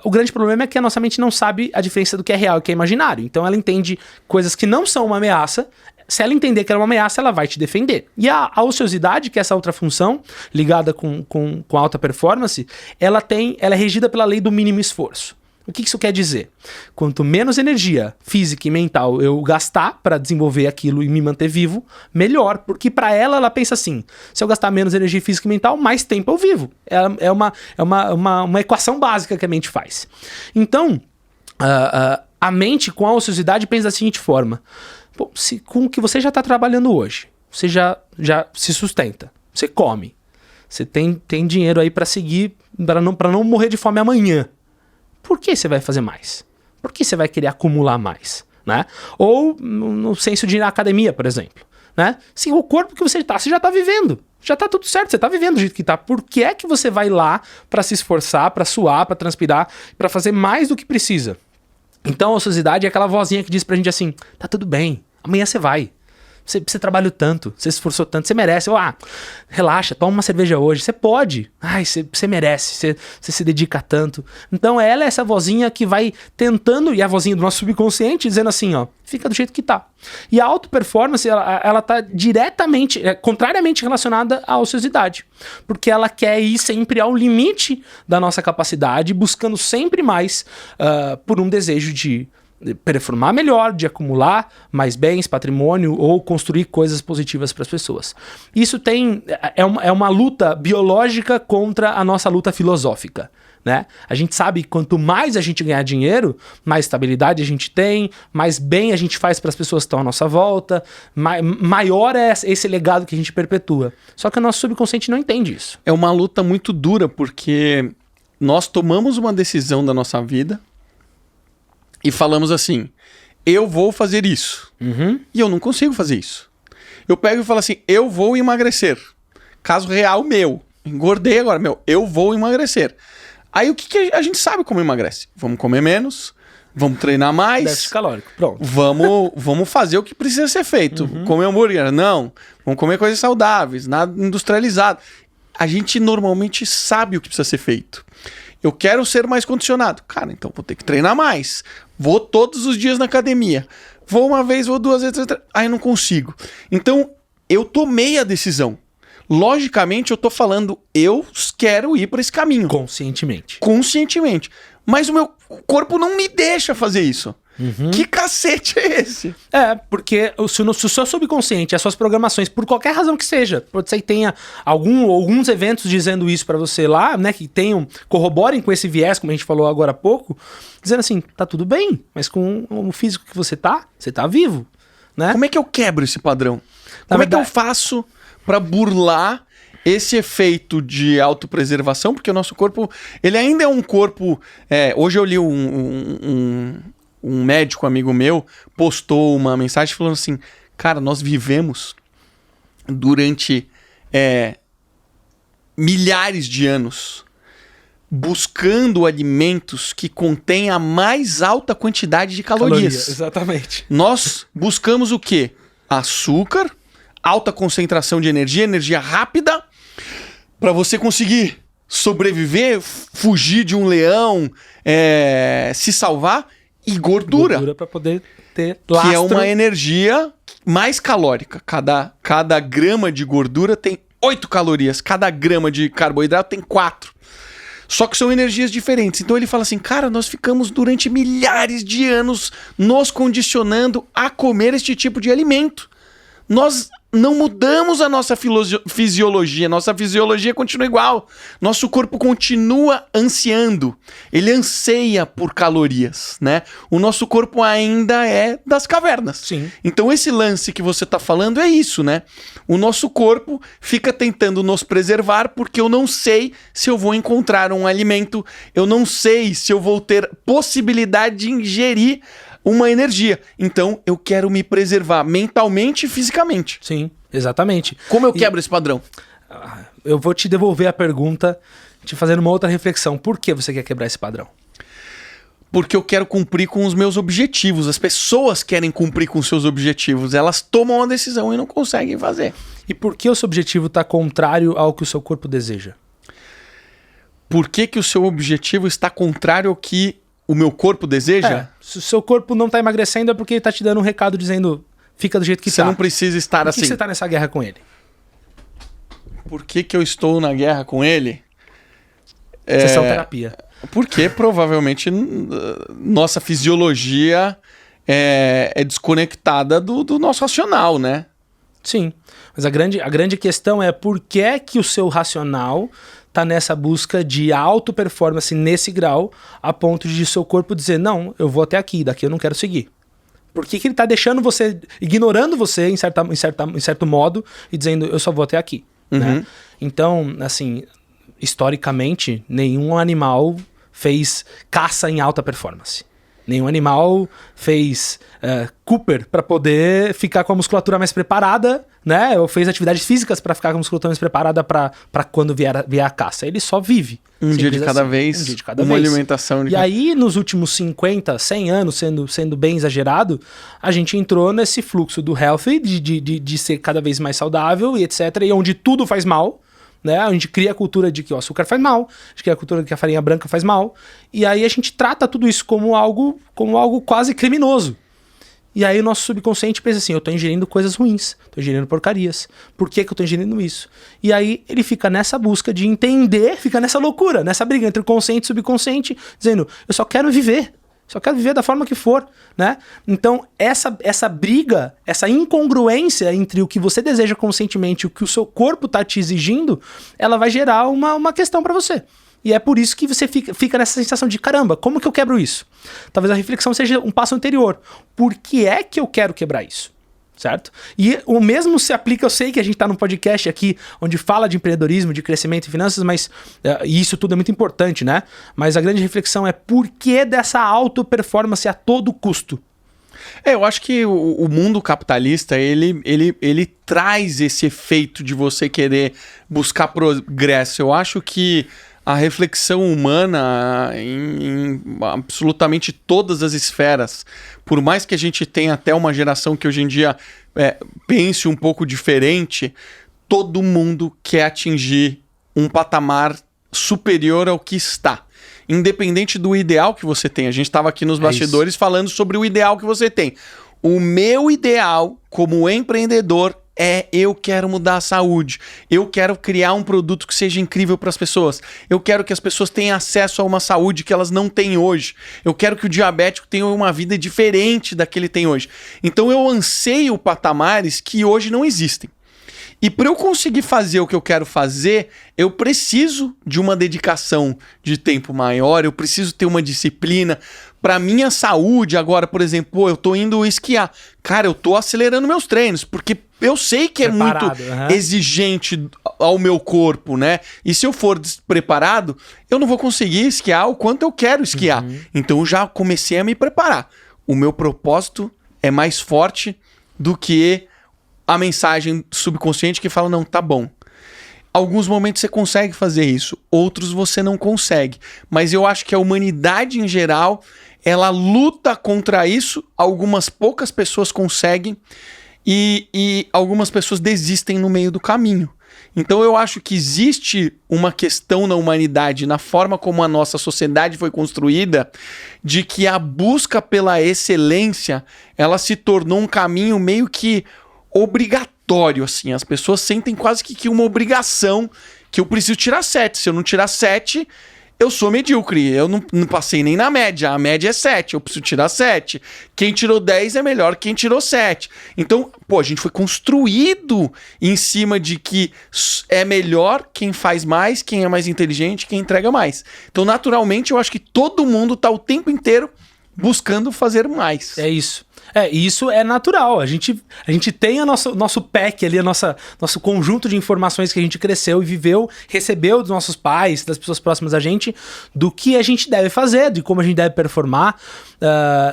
[SPEAKER 2] O grande problema é que a nossa mente não sabe a diferença do que é real e o que é imaginário. Então ela entende coisas que não são uma ameaça. Se ela entender que ela é uma ameaça, ela vai te defender. E a ociosidade, que é essa outra função, ligada com alta performance, ela é regida pela lei do mínimo esforço. O que isso quer dizer? Quanto menos energia física e mental eu gastar para desenvolver aquilo e me manter vivo, melhor. Porque para ela pensa assim, se eu gastar menos energia física e mental, mais tempo eu vivo. É uma equação básica que a mente faz. Então, a mente com a ociosidade pensa da seguinte forma. Bom, com o que você já está trabalhando hoje, você já se sustenta, você come, você tem dinheiro aí para seguir, para não morrer de fome amanhã. Por que você vai fazer mais? Por que você vai querer acumular mais? Né? Ou no senso de ir na academia, por exemplo. Né? Sim, o corpo que você já está vivendo. Já está tudo certo, você está vivendo do jeito que está. Por que é que você vai lá para se esforçar, para suar, para transpirar, para fazer mais do que precisa? Então a ociosidade é aquela vozinha que diz pra gente assim, tá tudo bem, amanhã você vai. Você trabalhou tanto, você se esforçou tanto, você merece. Relaxa, toma uma cerveja hoje. Você pode. Você merece, você se dedica tanto. Então ela é essa vozinha que vai tentando, e a vozinha do nosso subconsciente, dizendo assim, ó, fica do jeito que tá. E a auto-performance, ela tá diretamente, contrariamente relacionada à ociosidade. Porque ela quer ir sempre ao limite da nossa capacidade, buscando sempre mais por um desejo de performar melhor, de acumular mais bens, patrimônio ou construir coisas positivas para as pessoas. Isso é uma luta biológica contra a nossa luta filosófica. Né? A gente sabe que quanto mais a gente ganhar dinheiro, mais estabilidade a gente tem, mais bem a gente faz para as pessoas que estão à nossa volta, maior é esse legado que a gente perpetua. Só que o nosso subconsciente não entende isso.
[SPEAKER 1] É uma luta muito dura porque nós tomamos uma decisão da nossa vida e falamos assim, eu vou fazer isso. E eu não consigo fazer isso. Eu pego e falo assim, eu vou emagrecer. Caso real meu. Engordei agora, eu vou emagrecer. Aí o que a gente sabe como emagrece? Vamos comer menos, vamos treinar mais.
[SPEAKER 2] Déficit calórico, pronto.
[SPEAKER 1] Vamos fazer o que precisa ser feito. Comer hambúrguer? Não. Vamos comer coisas saudáveis, nada industrializado. A gente normalmente sabe o que precisa ser feito. Eu quero ser mais condicionado. Cara, então vou ter que treinar mais. Vou todos os dias na academia. Vou uma vez, vou duas vezes. Aí não consigo. Então, eu tomei a decisão. Logicamente, eu tô falando, eu quero ir para esse caminho. Conscientemente. Mas o meu corpo não me deixa fazer isso. Que cacete é esse?
[SPEAKER 2] Porque se o seu subconsciente, as suas programações, por qualquer razão que seja, pode ser que tenha alguns eventos dizendo isso pra você lá, né, que corroborem com esse viés, como a gente falou agora há pouco, dizendo assim, tá tudo bem, mas com o físico que você tá vivo. né?
[SPEAKER 1] Como é que eu quebro esse padrão?
[SPEAKER 2] Na
[SPEAKER 1] Como é que eu
[SPEAKER 2] verdade-
[SPEAKER 1] faço para burlar esse efeito de autopreservação? Porque o nosso corpo, ele ainda é um corpo... hoje eu li um médico amigo meu, postou uma mensagem falando assim, cara, nós vivemos durante milhares de anos buscando alimentos que contêm a mais alta quantidade de calorias.
[SPEAKER 2] Exatamente.
[SPEAKER 1] Nós buscamos o quê? Açúcar, alta concentração de energia rápida, para você conseguir sobreviver, fugir de um leão, se salvar, e gordura
[SPEAKER 2] Para poder ter
[SPEAKER 1] que
[SPEAKER 2] lastro.
[SPEAKER 1] é uma energia mais calórica. Cada grama de gordura tem 8 calorias, cada grama de carboidrato tem 4. Só que são energias diferentes. Então ele fala assim, cara, nós ficamos durante milhares de anos nos condicionando a comer este tipo de alimento. Nós não mudamos a nossa fisiologia, nossa fisiologia continua igual. Nosso corpo continua ansiando, ele anseia por calorias, né? O nosso corpo ainda é das cavernas.
[SPEAKER 2] Sim.
[SPEAKER 1] Então esse lance que você tá falando é isso, né? O nosso corpo fica tentando nos preservar porque eu não sei se eu vou encontrar um alimento, eu não sei se eu vou ter possibilidade de ingerir uma energia. Então, eu quero me preservar mentalmente e fisicamente.
[SPEAKER 2] Sim, exatamente.
[SPEAKER 1] Como eu quebro esse padrão?
[SPEAKER 2] Eu vou te devolver a pergunta, te fazendo uma outra reflexão. Por que você quer quebrar esse padrão?
[SPEAKER 1] Porque eu quero cumprir com os meus objetivos. As pessoas querem cumprir com os seus objetivos. Elas tomam uma decisão e não conseguem fazer.
[SPEAKER 2] E por que o seu objetivo está contrário ao que o seu corpo deseja?
[SPEAKER 1] Por que o seu objetivo está contrário ao que o meu corpo deseja?
[SPEAKER 2] Se o seu corpo não está emagrecendo é porque ele está te dando um recado dizendo fica do jeito que
[SPEAKER 1] Você
[SPEAKER 2] tá.
[SPEAKER 1] não precisa estar
[SPEAKER 2] Por
[SPEAKER 1] assim.
[SPEAKER 2] que você está nessa guerra com ele?
[SPEAKER 1] Por que eu estou na guerra com ele?
[SPEAKER 2] Sessão terapia.
[SPEAKER 1] Porque provavelmente nossa fisiologia é desconectada do nosso racional, né?
[SPEAKER 2] Sim, mas a grande questão é por que é que o seu racional tá nessa busca de alta performance nesse grau, a ponto de seu corpo dizer, não, eu vou até aqui, daqui eu não quero seguir. Por que ele tá deixando você, ignorando você em certo modo e dizendo, eu só vou até aqui, né? Então, assim, historicamente, nenhum animal fez caça em alta performance. Nenhum animal fez Cooper para poder ficar com a musculatura mais preparada, né? Ou fez atividades físicas para ficar com a musculatura mais preparada para quando vier a caça. Ele só vive.
[SPEAKER 1] Um dia de cada
[SPEAKER 2] assim.
[SPEAKER 1] vez,
[SPEAKER 2] Um dia de cada
[SPEAKER 1] uma
[SPEAKER 2] vez.
[SPEAKER 1] alimentação.
[SPEAKER 2] E aí, nos últimos 50, 100 anos, sendo bem exagerado, a gente entrou nesse fluxo do healthy, de ser cada vez mais saudável e etc. E onde tudo faz mal. Né? A gente cria a cultura de que o açúcar faz mal, a gente cria a cultura de que a farinha branca faz mal, e aí a gente trata tudo isso como algo quase criminoso. E aí o nosso subconsciente pensa assim, eu tô ingerindo coisas ruins, tô ingerindo porcarias, por que eu tô ingerindo isso? E aí ele fica nessa busca de entender, fica nessa loucura, nessa briga entre o consciente e o subconsciente, dizendo, eu só quero viver da forma que for, né? Então, essa briga, essa incongruência entre o que você deseja conscientemente e o que o seu corpo tá te exigindo, ela vai gerar uma questão para você. E é por isso que você fica nessa sensação de, caramba, como que eu quebro isso? Talvez a reflexão seja um passo anterior. Por que é que eu quero quebrar isso? Certo? E o mesmo se aplica, eu sei que a gente está num podcast aqui onde fala de empreendedorismo, de crescimento e finanças, mas e isso tudo é muito importante, né? Mas a grande reflexão é por que dessa auto-performance a todo custo?
[SPEAKER 1] Eu acho que o mundo capitalista, ele traz esse efeito de você querer buscar progresso. Eu acho que a reflexão humana em absolutamente todas as esferas, por mais que a gente tenha até uma geração que hoje em dia pense um pouco diferente, todo mundo quer atingir um patamar superior ao que está. Independente do ideal que você tem. A gente estava aqui nos bastidores falando sobre o ideal que você tem. O meu ideal como empreendedor eu quero mudar a saúde, eu quero criar um produto que seja incrível para as pessoas, eu quero que as pessoas tenham acesso a uma saúde que elas não têm hoje, eu quero que o diabético tenha uma vida diferente da que ele tem hoje. Então eu anseio patamares que hoje não existem. E para eu conseguir fazer o que eu quero fazer, eu preciso de uma dedicação de tempo maior, eu preciso ter uma disciplina. Para minha saúde, agora, por exemplo, pô, eu tô indo esquiar. Cara, eu tô acelerando meus treinos, porque eu sei que
[SPEAKER 2] Preparado,
[SPEAKER 1] é muito exigente ao meu corpo, né? E se eu for despreparado, eu não vou conseguir esquiar o quanto eu quero esquiar. Então eu já comecei a me preparar. O meu propósito é mais forte do que a mensagem subconsciente que fala, não, tá bom. Alguns momentos você consegue fazer isso, outros você não consegue. Mas eu acho que a humanidade em geral, ela luta contra isso. Algumas poucas pessoas conseguem e algumas pessoas desistem no meio do caminho. Então eu acho que existe uma questão na humanidade, na forma como a nossa sociedade foi construída, de que a busca pela excelência, ela se tornou um caminho meio que obrigatório, assim. As pessoas sentem quase que uma obrigação que eu preciso tirar 7. Se eu não tirar 7, eu sou medíocre. Eu não passei nem na média. A média é 7. Eu preciso tirar 7. Quem tirou 10 é melhor que quem tirou 7. Então, pô, a gente foi construído em cima de que é melhor quem faz mais, quem é mais inteligente, quem entrega mais. Então, naturalmente, eu acho que todo mundo tá o tempo inteiro buscando fazer mais.
[SPEAKER 2] É isso. Isso é natural. A gente tem o nosso pack ali, nosso conjunto de informações que a gente cresceu e viveu, recebeu dos nossos pais, das pessoas próximas a gente, do que a gente deve fazer, de como a gente deve performar.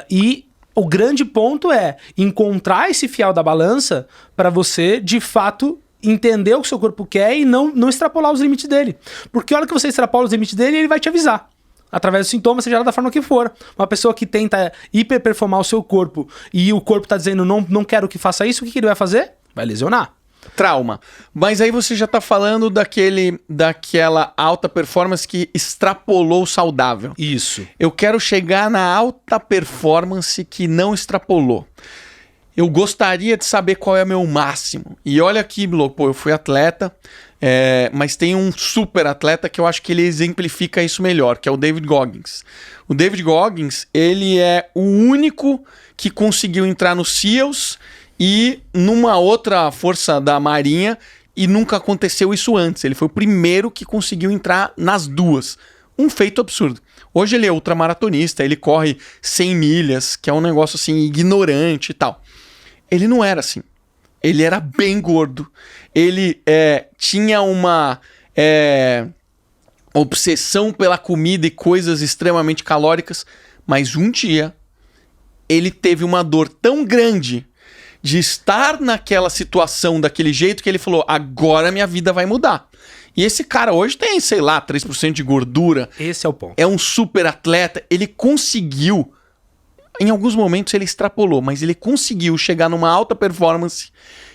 [SPEAKER 2] E o grande ponto é encontrar esse fiel da balança para você, de fato, entender o que o seu corpo quer e não extrapolar os limites dele. Porque a hora que você extrapola os limites dele, ele vai te avisar. Através dos sintomas, seja da forma que for. Uma pessoa que tenta hiperperformar o seu corpo e o corpo tá dizendo não quero que faça isso, o que ele vai fazer? Vai lesionar.
[SPEAKER 1] Trauma. Mas aí você já tá falando daquela alta performance que extrapolou o saudável.
[SPEAKER 2] Isso.
[SPEAKER 1] Eu quero chegar na alta performance que não extrapolou. Eu gostaria de saber qual é o meu máximo. E olha aqui, pô, eu fui atleta, mas tem um super atleta que eu acho que ele exemplifica isso melhor, que é o David Goggins. O David Goggins, ele é o único que conseguiu entrar no SEALs e numa outra força da Marinha, e nunca aconteceu isso antes. Ele foi o primeiro que conseguiu entrar nas duas. Um feito absurdo. Hoje ele é ultramaratonista, ele corre 100 milhas, que é um negócio assim ignorante e tal. Ele não era assim. Ele era bem gordo. Ele tinha uma obsessão pela comida e coisas extremamente calóricas. Mas um dia, ele teve uma dor tão grande de estar naquela situação daquele jeito que ele falou, agora minha vida vai mudar. E esse cara hoje tem, sei lá, 3% de gordura.
[SPEAKER 2] Esse é o ponto.
[SPEAKER 1] É um super atleta. Ele conseguiu... Em alguns momentos ele extrapolou, mas ele conseguiu chegar numa alta performance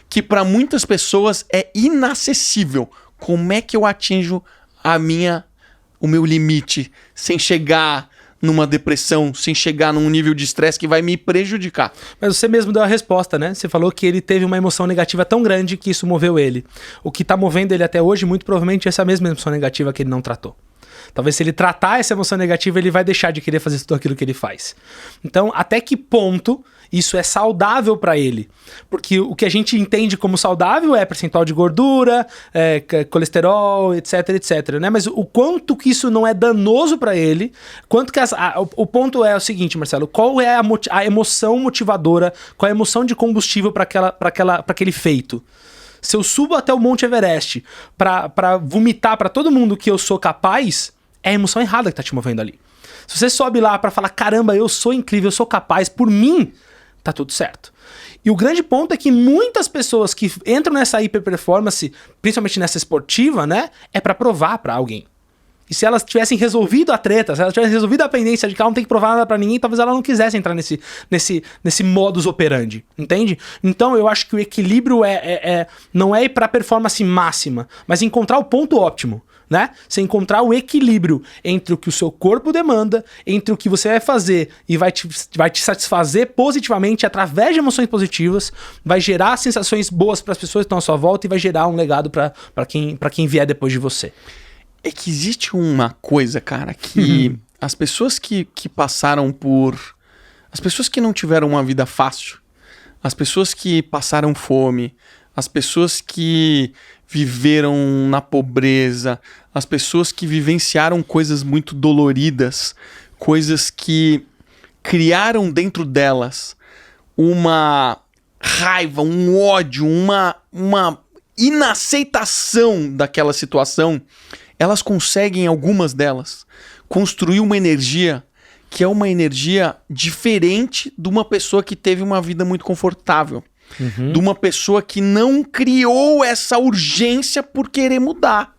[SPEAKER 1] que para muitas pessoas é inacessível. Como é que eu atinjo o meu limite sem chegar numa depressão, sem chegar num nível de estresse que vai me prejudicar?
[SPEAKER 2] Mas você mesmo deu a resposta, né? Você falou que ele teve uma emoção negativa tão grande que isso moveu ele. O que tá movendo ele até hoje, muito provavelmente, é essa mesma emoção negativa que ele não tratou. Talvez se ele tratar essa emoção negativa, ele vai deixar de querer fazer tudo aquilo que ele faz. Então, até que ponto isso é saudável para ele? Porque o que a gente entende como saudável é percentual de gordura, colesterol, etc, etc, né? Mas o quanto que isso não é danoso para ele, quanto que o ponto é o seguinte, Marcelo, qual é a emoção motivadora, qual é a emoção de combustível para aquele feito? Se eu subo até o Monte Everest para vomitar para todo mundo que eu sou capaz, é a emoção errada que tá te movendo ali. Se você sobe lá para falar, caramba, eu sou incrível, eu sou capaz, por mim, tá tudo certo. E o grande ponto é que muitas pessoas que entram nessa hiperperformance, principalmente nessa esportiva, né, é para provar para alguém. E se elas tivessem resolvido a treta, se elas tivessem resolvido a pendência de que ela não tem que provar nada pra ninguém, talvez ela não quisesse entrar nesse modus operandi, entende? Então eu acho que o equilíbrio não é ir pra performance máxima, mas encontrar o ponto óptimo, né? Você encontrar o equilíbrio entre o que o seu corpo demanda, entre o que você vai fazer e vai te satisfazer positivamente através de emoções positivas, vai gerar sensações boas para as pessoas que estão à sua volta e vai gerar um legado para quem vier depois de você.
[SPEAKER 1] É que existe uma coisa, cara, que as pessoas que passaram por... As pessoas que não tiveram uma vida fácil, as pessoas que passaram fome, as pessoas que viveram na pobreza, as pessoas que vivenciaram coisas muito doloridas, coisas que criaram dentro delas uma raiva, um ódio, uma inaceitação daquela situação, elas conseguem, algumas delas, construir uma energia que é uma energia diferente de uma pessoa que teve uma vida muito confortável. De uma pessoa que não criou essa urgência por querer mudar.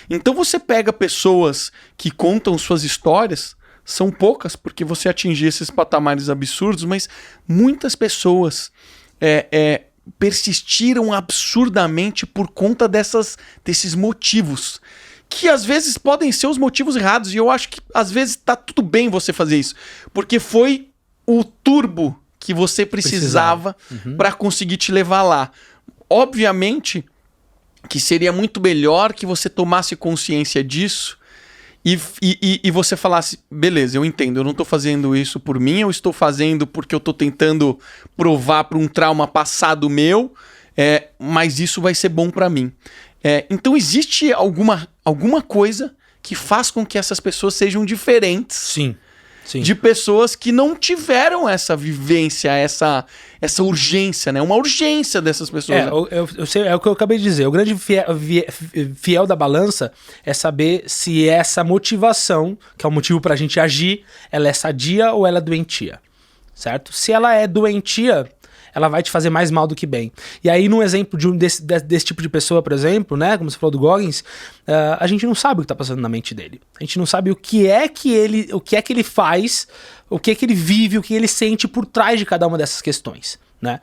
[SPEAKER 1] Então você pega pessoas que contam suas histórias, são poucas porque você atingir esses patamares absurdos, mas muitas pessoas persistiram absurdamente por conta desses motivos, que às vezes podem ser os motivos errados, e eu acho que às vezes tá tudo bem você fazer isso, porque foi o turbo que você precisava para conseguir te levar lá. Obviamente que seria muito melhor que você tomasse consciência disso e você falasse, beleza, eu entendo, eu não tô fazendo isso por mim, eu estou fazendo porque eu tô tentando provar para um trauma passado meu, mas isso vai ser bom para mim. Então existe alguma coisa que faz com que essas pessoas sejam diferentes.
[SPEAKER 2] Sim.
[SPEAKER 1] De pessoas que não tiveram essa vivência, essa urgência, né? Uma urgência dessas pessoas.
[SPEAKER 2] Eu sei, é o que eu acabei de dizer. O grande fiel da balança é saber se essa motivação, que é o motivo pra gente agir, ela é sadia ou ela é doentia, certo? Se ela é doentia, ela vai te fazer mais mal do que bem. E aí, num exemplo desse tipo de pessoa, por exemplo, né, como você falou do Goggins, a gente não sabe o que tá passando na mente dele. A gente não sabe o que é que ele faz, o que é que ele vive, o que ele sente por trás de cada uma dessas questões, né?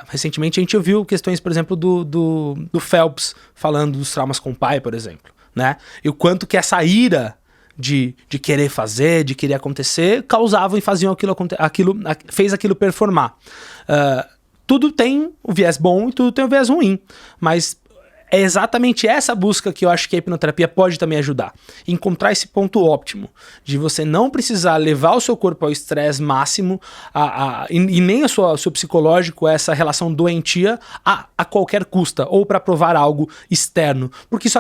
[SPEAKER 2] Recentemente a gente ouviu questões, por exemplo, do Phelps falando dos traumas com o pai, por exemplo, né? E o quanto que essa ira de querer fazer, de querer acontecer, causavam e faziam fez aquilo performar. Tudo tem o viés bom e tudo tem o viés ruim, mas é exatamente essa busca que eu acho que a hipnoterapia pode também ajudar. Encontrar esse ponto óptimo, de você não precisar levar o seu corpo ao estresse máximo e nem o seu psicológico a essa relação doentia a qualquer custa, ou para provar algo externo, porque isso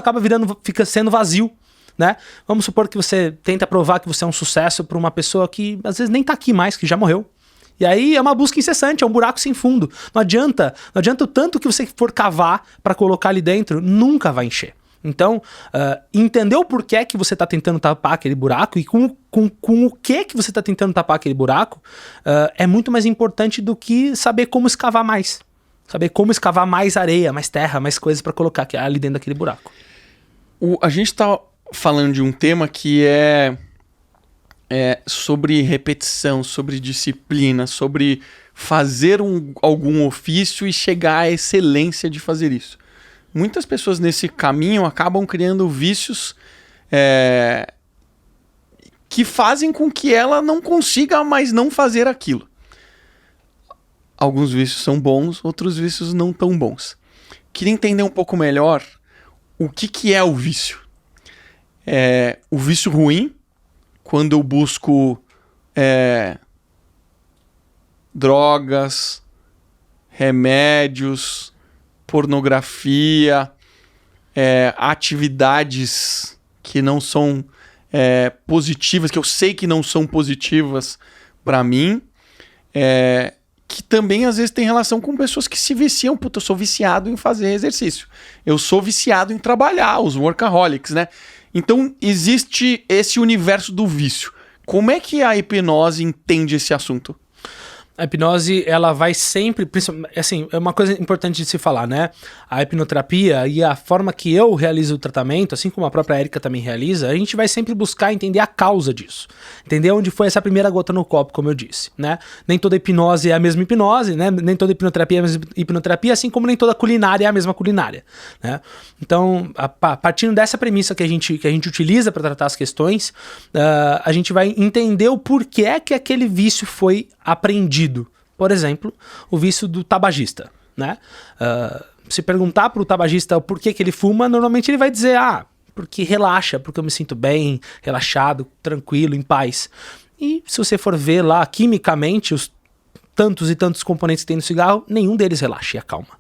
[SPEAKER 2] fica sendo vazio. Né? Vamos supor que você tenta provar que você é um sucesso para uma pessoa que às vezes nem tá aqui mais, que já morreu. E aí é uma busca incessante, é um buraco sem fundo. Não adianta o tanto que você for cavar para colocar ali dentro, nunca vai encher. Então, entender o porquê que você está tentando tapar aquele buraco e com o que você está tentando tapar aquele buraco é muito mais importante do que saber como escavar mais. Saber como escavar mais areia, mais terra, mais coisas para colocar ali dentro daquele buraco.
[SPEAKER 1] A gente tá falando de um tema que é sobre repetição, sobre disciplina, sobre fazer algum ofício e chegar à excelência de fazer isso. Muitas pessoas nesse caminho acabam criando vícios que fazem com que ela não consiga mais não fazer aquilo. Alguns vícios são bons, outros vícios não tão bons. Queria entender um pouco melhor o que é o vício. O vício ruim, quando eu busco drogas, remédios, pornografia, atividades que não são positivas, que eu sei que não são positivas para mim, que também às vezes tem relação com pessoas que se viciam. Puta, eu sou viciado em fazer exercício, eu sou viciado em trabalhar, os workaholics, né? Então, existe esse universo do vício. Como é que a hipnose entende esse assunto?
[SPEAKER 2] A hipnose, ela vai sempre... Assim, é uma coisa importante de se falar, né? A hipnoterapia e a forma que eu realizo o tratamento, assim como a própria Érica também realiza, a gente vai sempre buscar entender a causa disso. Entender onde foi essa primeira gota no copo, como eu disse, né? Nem toda hipnose é a mesma hipnose, né? Nem toda hipnoterapia é a mesma hipnoterapia, assim como nem toda culinária é a mesma culinária, né? Então, partindo dessa premissa que a gente utiliza para tratar as questões, a gente vai entender o porquê que aquele vício foi aprendido. Por exemplo, o vício do tabagista, né? Se perguntar para o tabagista o porquê que ele fuma, normalmente ele vai dizer, porque relaxa, porque eu me sinto bem, relaxado, tranquilo, em paz. E se você for ver lá quimicamente os tantos e tantos componentes que tem no cigarro, nenhum deles relaxa e acalma.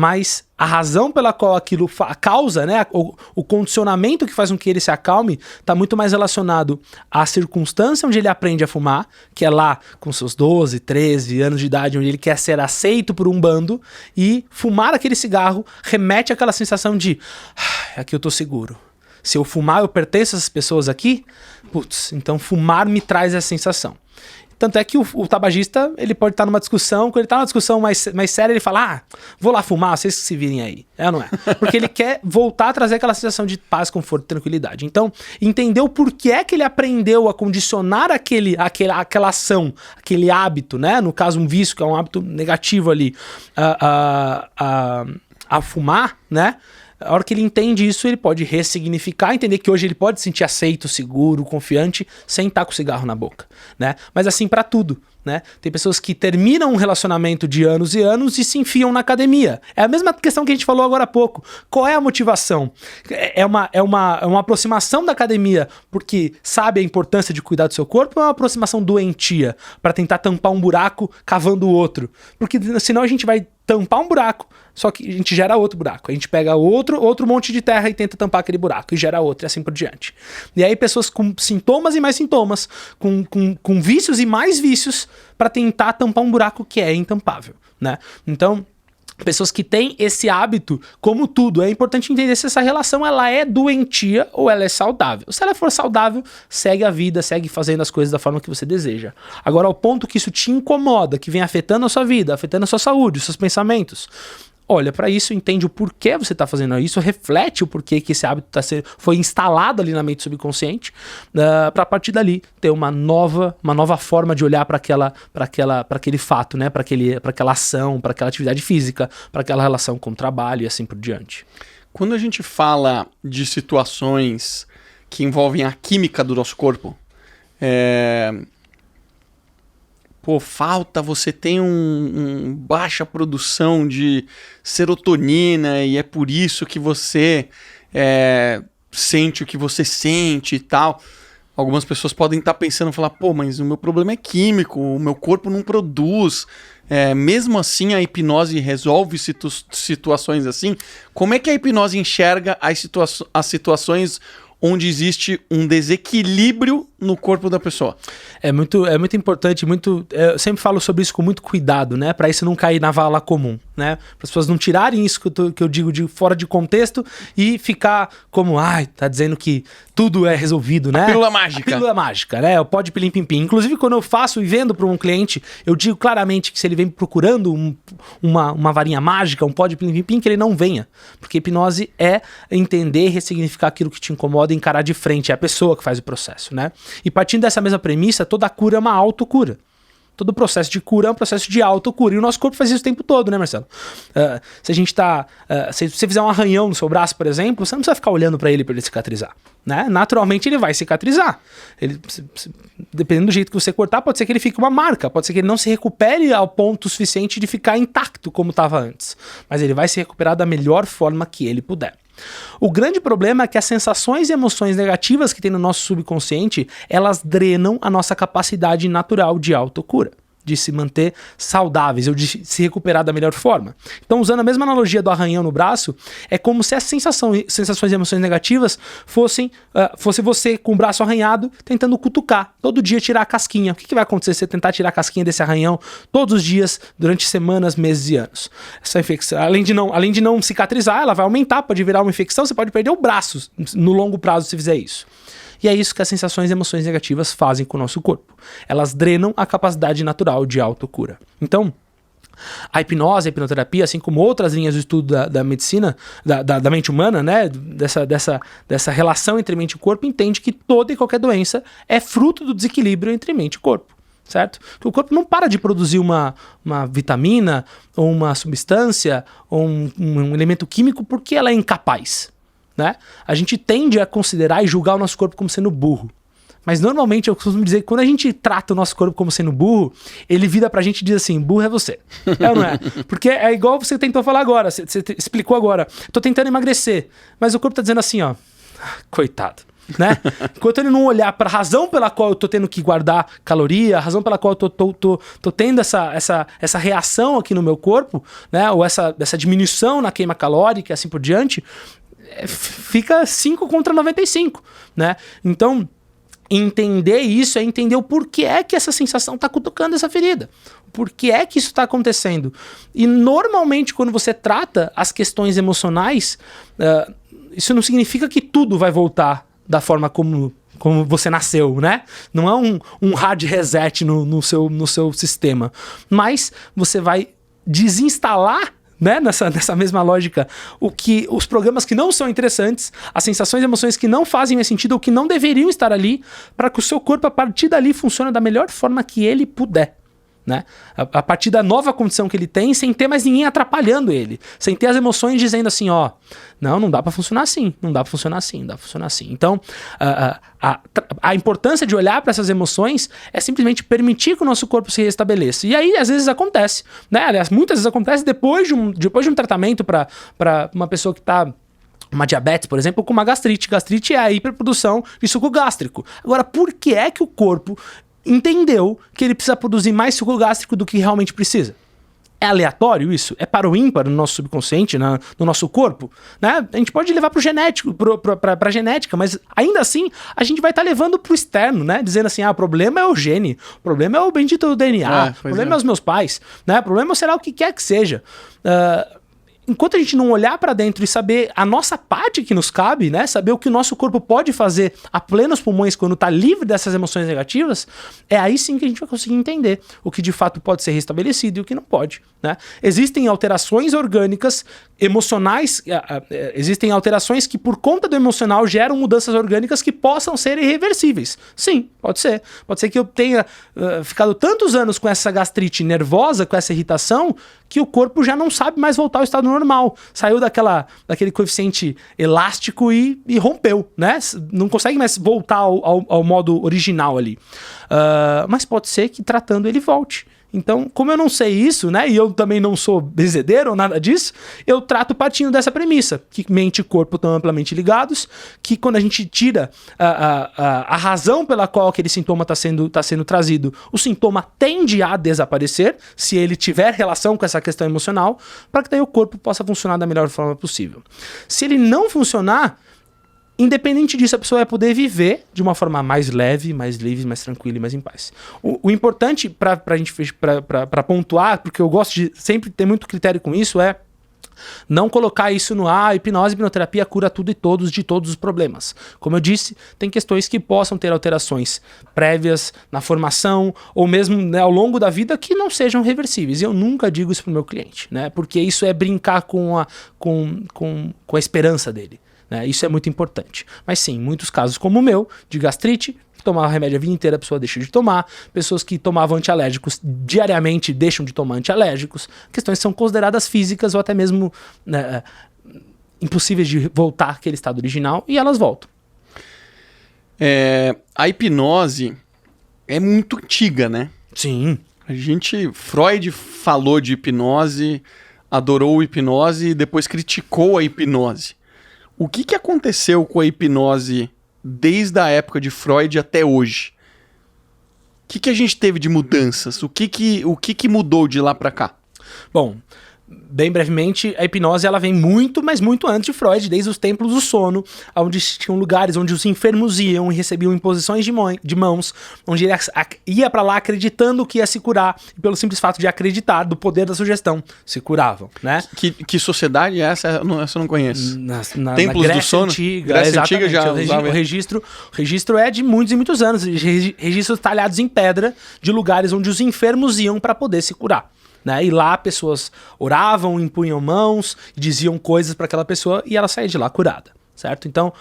[SPEAKER 2] mas a razão pela qual aquilo a causa, né, o condicionamento que faz com que ele se acalme, está muito mais relacionado à circunstância onde ele aprende a fumar, que é lá com seus 12, 13 anos de idade, onde ele quer ser aceito por um bando, e fumar aquele cigarro remete àquela sensação de aqui eu tô seguro. Se eu fumar, eu pertenço a essas pessoas aqui? Putz, então fumar me traz essa sensação. Tanto é que o tabagista, ele pode estar numa discussão, quando ele está numa discussão mais séria, ele fala, vou lá fumar, vocês que se virem aí. É ou não é? Porque ele quer voltar a trazer aquela sensação de paz, conforto e tranquilidade. Então, entender o porquê é que ele aprendeu a condicionar aquela ação, aquele hábito, né? No caso, um vício, que é um hábito negativo ali, a fumar, né? A hora que ele entende isso, ele pode ressignificar, entender que hoje ele pode se sentir aceito, seguro, confiante, sem estar com o cigarro na boca, né? Mas assim pra tudo, né? Tem pessoas que terminam um relacionamento de anos e anos e se enfiam na academia. É a mesma questão que a gente falou agora há pouco. Qual é a motivação? É uma aproximação da academia porque sabe a importância de cuidar do seu corpo, ou é uma aproximação doentia para tentar tampar um buraco cavando o outro? Porque senão a gente vai tampar um buraco, só que a gente gera outro buraco. A gente pega outro monte de terra e tenta tampar aquele buraco, e gera outro, e assim por diante. E aí pessoas com sintomas e mais sintomas, com vícios e mais vícios, para tentar tampar um buraco que é intampável, né? Então, pessoas que têm esse hábito, como tudo, é importante entender se essa relação ela é doentia ou ela é saudável. Se ela for saudável, segue a vida, segue fazendo as coisas da forma que você deseja. Agora, ao ponto que isso te incomoda, que vem afetando a sua vida, afetando a sua saúde, os seus pensamentos, olha para isso, entende o porquê você está fazendo isso, reflete o porquê que esse hábito foi instalado ali na mente subconsciente, para a partir dali ter uma nova forma de olhar para aquele fato, né? Para aquela ação, para aquela atividade física, para aquela relação com o trabalho e assim por diante.
[SPEAKER 1] Quando a gente fala de situações que envolvem a química do nosso corpo, falta, você tem baixa produção de serotonina e é por isso que você sente o que você sente e tal. Algumas pessoas podem estar pensando, falar, mas o meu problema é químico, o meu corpo não produz. Mesmo assim, a hipnose resolve situações assim. Como é que a hipnose enxerga as situações onde existe um desequilíbrio no corpo da pessoa? É muito importante, eu sempre falo sobre isso com muito cuidado, né? Para isso não cair na vala comum, né? Para as pessoas não tirarem isso que eu digo de fora de contexto e ficar como, tá dizendo que tudo é resolvido, né? A pílula mágica, né? O pó de pilim-pim-pim. Inclusive, quando eu faço e vendo para um cliente, eu digo claramente que se ele vem procurando uma varinha mágica, um pó de pilim-pim-pim, que ele não venha. Porque hipnose é entender e ressignificar aquilo que te incomoda e encarar de frente. É a pessoa que faz o processo, né? E partindo dessa mesma premissa, toda cura é uma autocura. Todo processo de cura é um processo de autocura. E o nosso corpo faz isso o tempo todo, né, Marcelo? Se a gente se você fizer um arranhão no seu braço, por exemplo, você não precisa ficar olhando para ele cicatrizar, né? Naturalmente ele vai cicatrizar. Dependendo do jeito que você cortar, pode ser que ele fique uma marca, pode ser que ele não se recupere ao ponto suficiente de ficar intacto como estava antes. Mas ele vai se recuperar da melhor forma que ele puder. O grande problema é que as sensações e emoções negativas que tem no nosso subconsciente, elas drenam a nossa capacidade natural de autocura, de se manter saudáveis ou de se recuperar da melhor forma. Então, usando a mesma analogia do arranhão no braço, é como se as sensações e emoções negativas fosse você com o braço arranhado tentando cutucar, todo dia tirar a casquinha. O que vai acontecer se você tentar tirar a casquinha desse arranhão todos os dias, durante semanas, meses e anos? Essa infecção, além de não cicatrizar, ela vai aumentar, pode virar uma infecção, você pode perder o braço no longo prazo se fizer isso. E é isso que as sensações e emoções negativas fazem com o nosso corpo. Elas drenam a capacidade natural de autocura. Então, a hipnose, a hipnoterapia, assim como outras linhas do estudo da medicina, da mente humana, né, dessa relação entre mente e corpo, entende que toda e qualquer doença é fruto do desequilíbrio entre mente e corpo. Certo? Que o corpo não para de produzir uma vitamina, ou uma substância, ou um elemento químico porque ela é incapaz. Né? A gente tende a considerar e julgar o nosso corpo como sendo burro. Mas normalmente eu costumo dizer que quando a gente trata o nosso corpo como sendo burro, ele vira pra gente e diz assim, burro é você. É ou não é? Porque é igual você tentou falar agora, você explicou agora. Tô tentando emagrecer, mas o corpo tá dizendo assim, ó, coitado.
[SPEAKER 2] né? Enquanto ele não olhar para a razão pela qual eu tô tendo que guardar caloria, a razão pela qual eu tô tendo essa reação aqui no meu corpo, né? Ou essa diminuição na queima calórica e assim por diante, fica 5 contra 95, né? Então, entender isso é entender o porquê é que essa sensação está cutucando essa ferida. Por que é que isso está acontecendo? E normalmente quando você trata as questões emocionais, isso não significa que tudo vai voltar da forma como você nasceu, né? Não é um hard reset no seu sistema. Mas você vai desinstalar, né, nessa mesma lógica, os programas que não são interessantes, as sensações e emoções que não fazem mais sentido ou que não deveriam estar ali, para que o seu corpo, a partir dali, funcione da melhor forma que ele puder. Né? A partir da nova condição que ele tem, sem ter mais ninguém atrapalhando ele, sem ter as emoções dizendo assim, ó, não dá pra funcionar assim, não dá pra funcionar assim, não dá pra funcionar assim. Então, a importância de olhar para essas emoções é simplesmente permitir que o nosso corpo se restabeleça. E aí, às vezes acontece, né? Aliás, muitas vezes acontece depois de um tratamento para uma pessoa que tá uma diabetes, por exemplo, com uma gastrite. Gastrite é a hiperprodução de suco gástrico. Agora, por que é que o corpo entendeu que ele precisa produzir mais suco gástrico do que realmente precisa? É aleatório isso? É para o ímpar no nosso subconsciente, no nosso corpo? Né? A gente pode levar pro genético, pra genética, mas ainda assim a gente vai estar levando pro externo, né? Dizendo assim, o problema é o gene, o problema é o bendito DNA, o problema é os meus pais, né? O problema será o que quer que seja. Enquanto a gente não olhar para dentro e saber a nossa parte que nos cabe, né? Saber o que o nosso corpo pode fazer a plenos pulmões quando está livre dessas emoções negativas, é aí sim que a gente vai conseguir entender o que de fato pode ser restabelecido e o que não pode, né? Existem alterações orgânicas, emocionais, existem alterações que por conta do emocional geram mudanças orgânicas que possam ser irreversíveis. Sim, pode ser. Pode ser que eu tenha ficado tantos anos com essa gastrite nervosa, com essa irritação, que o corpo já não sabe mais voltar ao estado normal. Saiu daquele coeficiente elástico e rompeu, né? Não consegue mais voltar ao modo original ali. Mas pode ser que tratando ele volte. Então, como eu não sei isso, né, e eu também não sou bezedeiro ou nada disso, eu trato partindo dessa premissa, que mente e corpo estão amplamente ligados, que quando a gente tira a razão pela qual aquele sintoma está sendo trazido, o sintoma tende a desaparecer, se ele tiver relação com essa questão emocional, para que daí o corpo possa funcionar da melhor forma possível. Se ele não funcionar, independente disso, a pessoa vai poder viver de uma forma mais leve, mais livre, mais tranquila e mais em paz. O importante para pontuar, porque eu gosto de sempre ter muito critério com isso, é não colocar isso no hipnose e hipnoterapia cura tudo e todos de todos os problemas. Como eu disse, tem questões que possam ter alterações prévias na formação ou mesmo, né, ao longo da vida que não sejam reversíveis. E eu nunca digo isso para o meu cliente, né, porque isso é brincar com a esperança dele. Né? Isso é muito importante. Mas sim, muitos casos como o meu, de gastrite, tomava remédio a vida inteira, a pessoa deixa de tomar. Pessoas que tomavam antialérgicos diariamente deixam de tomar antialérgicos. Questões que são consideradas físicas ou até mesmo, né, impossíveis de voltar àquele estado original, e elas voltam.
[SPEAKER 1] A hipnose é muito antiga, né?
[SPEAKER 2] Sim.
[SPEAKER 1] Freud falou de hipnose, adorou a hipnose e depois criticou a hipnose. O que aconteceu com a hipnose desde a época de Freud até hoje? O que a gente teve de mudanças? O que mudou de lá para cá?
[SPEAKER 2] Bom, bem brevemente, a hipnose ela vem muito, mas muito antes de Freud, desde os templos do sono, onde tinham lugares onde os enfermos iam e recebiam imposições de mãos, onde ele ia para lá acreditando que ia se curar, e pelo simples fato de acreditar do poder da sugestão, se curavam, né?
[SPEAKER 1] Que sociedade é essa? Essa eu não conheço.
[SPEAKER 2] Templos do sono? Grécia Antiga já usava. O registro é de muitos e muitos anos, registros talhados em pedra de lugares onde os enfermos iam para poder se curar. Né? E lá pessoas oravam, impunham mãos, diziam coisas para aquela pessoa e ela saía de lá curada, certo? Então,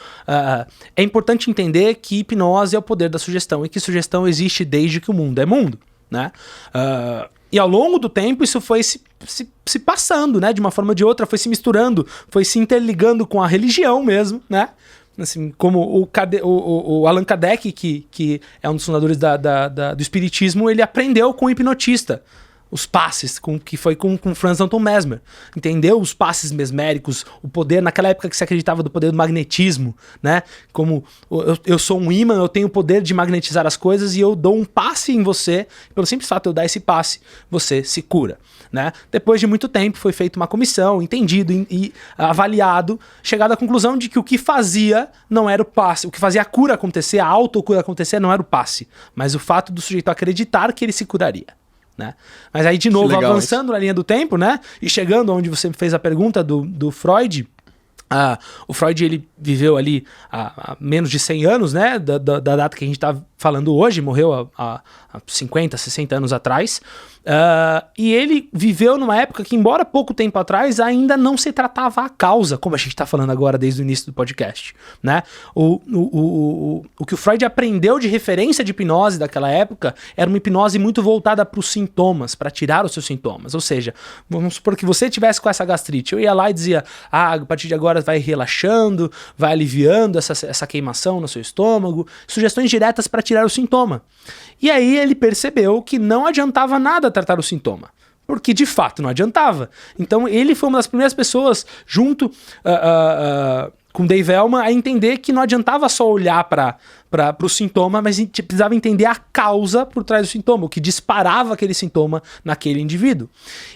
[SPEAKER 2] é importante entender que hipnose é o poder da sugestão e que sugestão existe desde que o mundo é mundo, né? E ao longo do tempo isso foi se passando, né? De uma forma ou de outra, foi se misturando, foi se interligando com a religião mesmo, né? Assim, como o Allan Kardec, que é um dos fundadores do espiritismo, ele aprendeu com o hipnotista os passes, que foi com Franz Anton Mesmer. Entendeu? Os passes mesméricos, o poder, naquela época que se acreditava do poder do magnetismo, né? Como eu sou um ímã, eu tenho o poder de magnetizar as coisas e eu dou um passe em você, pelo simples fato de eu dar esse passe, você se cura, né? Depois de muito tempo foi feita uma comissão, entendido e avaliado, chegado à conclusão de que o que fazia não era o passe, o que fazia a cura acontecer, a autocura acontecer não era o passe, mas o fato do sujeito acreditar que ele se curaria. Né? Mas aí, de novo, avançando na linha do tempo, né? E chegando onde você fez a pergunta do Freud, o Freud ele viveu ali há menos de 100 anos, né? Da data que a gente está falando hoje, morreu há 50, 60 anos atrás. E ele viveu numa época que, embora pouco tempo atrás, ainda não se tratava a causa, como a gente está falando agora desde o início do podcast, né? O que o Freud aprendeu de referência de hipnose daquela época era uma hipnose muito voltada para os sintomas, para tirar os seus sintomas. Ou seja, vamos supor que você tivesse com essa gastrite, eu ia lá e dizia, a partir de agora vai relaxando, vai aliviando essa queimação no seu estômago, sugestões diretas para tirar o sintoma. E aí ele percebeu que não adiantava nada tratar o sintoma, porque de fato não adiantava. Então ele foi uma das primeiras pessoas, junto com Dave Elman, a entender que não adiantava só olhar para o sintoma, mas precisava entender a causa por trás do sintoma, o que disparava aquele sintoma naquele indivíduo.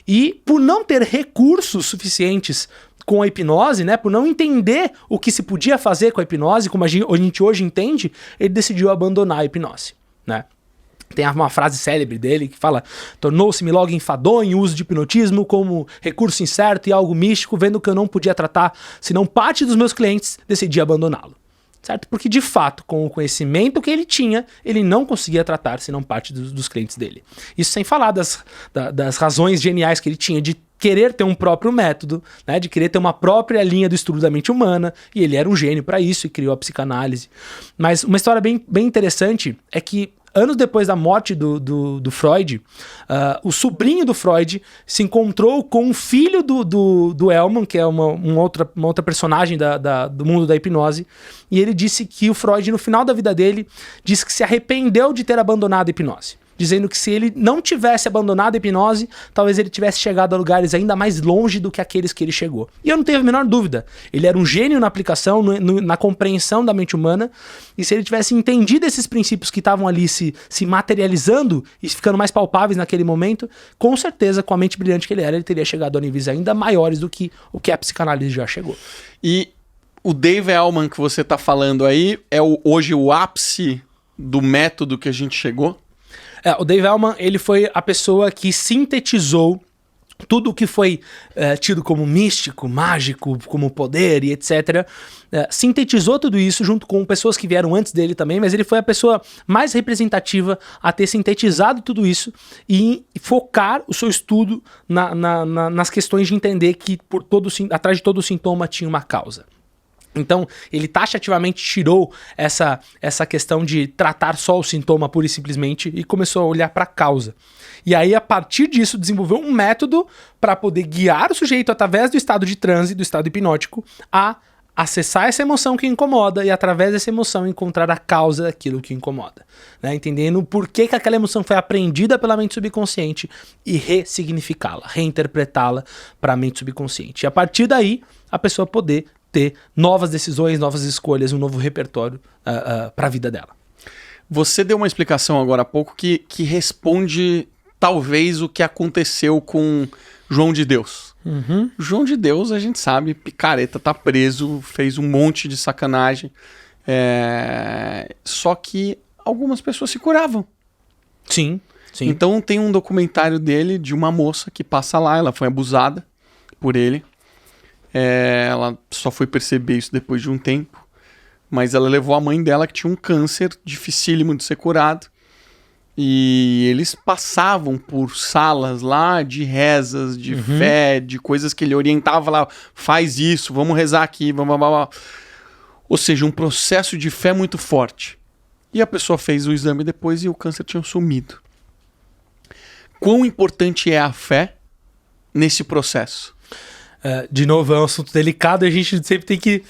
[SPEAKER 2] E por não ter recursos suficientes com a hipnose, né, por não entender o que se podia fazer com a hipnose, como a gente hoje entende, ele decidiu abandonar a hipnose, né? Tem uma frase célebre dele que fala: tornou-se-me logo enfadonho em uso de hipnotismo como recurso incerto e algo místico, vendo que eu não podia tratar senão parte dos meus clientes, decidi abandoná-lo. Certo? Porque de fato, com o conhecimento que ele tinha, ele não conseguia tratar senão parte dos clientes dele. Isso sem falar das razões geniais que ele tinha de querer ter um próprio método, né, de querer ter uma própria linha do estudo da mente humana, e ele era um gênio para isso e criou a psicanálise. Mas uma história bem interessante é que anos depois da morte do Freud, o sobrinho do Freud se encontrou com o filho do Elman, que é uma outra personagem do mundo da hipnose, e ele disse que o Freud, no final da vida dele, disse que se arrependeu de ter abandonado a hipnose, dizendo que se ele não tivesse abandonado a hipnose, talvez ele tivesse chegado a lugares ainda mais longe do que aqueles que ele chegou. E eu não tenho a menor dúvida. Ele era um gênio na aplicação, na compreensão da mente humana, e se ele tivesse entendido esses princípios que estavam ali se materializando e ficando mais palpáveis naquele momento, com certeza, com a mente brilhante que ele era, ele teria chegado a níveis ainda maiores do que o que a psicanálise já chegou.
[SPEAKER 1] E o Dave Elman que você está falando aí é hoje o ápice do método que a gente chegou?
[SPEAKER 2] O Dave Elman, ele foi a pessoa que sintetizou tudo o que foi tido como místico, mágico, como poder e etc. Sintetizou tudo isso junto com pessoas que vieram antes dele também, mas ele foi a pessoa mais representativa a ter sintetizado tudo isso e focar o seu estudo nas questões de entender que atrás de todo sintoma tinha uma causa. Então, ele taxativamente tirou essa questão de tratar só o sintoma pura e simplesmente e começou a olhar para a causa. E aí, a partir disso, desenvolveu um método para poder guiar o sujeito através do estado de transe, do estado hipnótico, a acessar essa emoção que incomoda e, através dessa emoção, encontrar a causa daquilo que incomoda. Né? Entendendo por que aquela emoção foi aprendida pela mente subconsciente e ressignificá-la, reinterpretá-la para a mente subconsciente. E a partir daí, a pessoa poder ter novas decisões, novas escolhas, um novo repertório para a vida dela.
[SPEAKER 1] Você deu uma explicação agora há pouco que responde talvez o que aconteceu com João de Deus.
[SPEAKER 2] Uhum.
[SPEAKER 1] João de Deus, a gente sabe, picareta, tá preso, fez um monte de sacanagem. Só que algumas pessoas se curavam.
[SPEAKER 2] Sim.
[SPEAKER 1] Então tem um documentário dele de uma moça que passa lá, ela foi abusada por ele. Ela só foi perceber isso depois de um tempo, mas ela levou a mãe dela que tinha um câncer dificílimo de ser curado, e eles passavam por salas lá de rezas, de fé, de coisas que ele orientava lá, faz isso, vamos rezar aqui, blá, blá, blá. Ou seja, um processo de fé muito forte. E a pessoa fez o exame depois e o câncer tinha sumido. Quão importante é a fé nesse processo?
[SPEAKER 2] De novo, é um assunto delicado e a gente sempre tem que,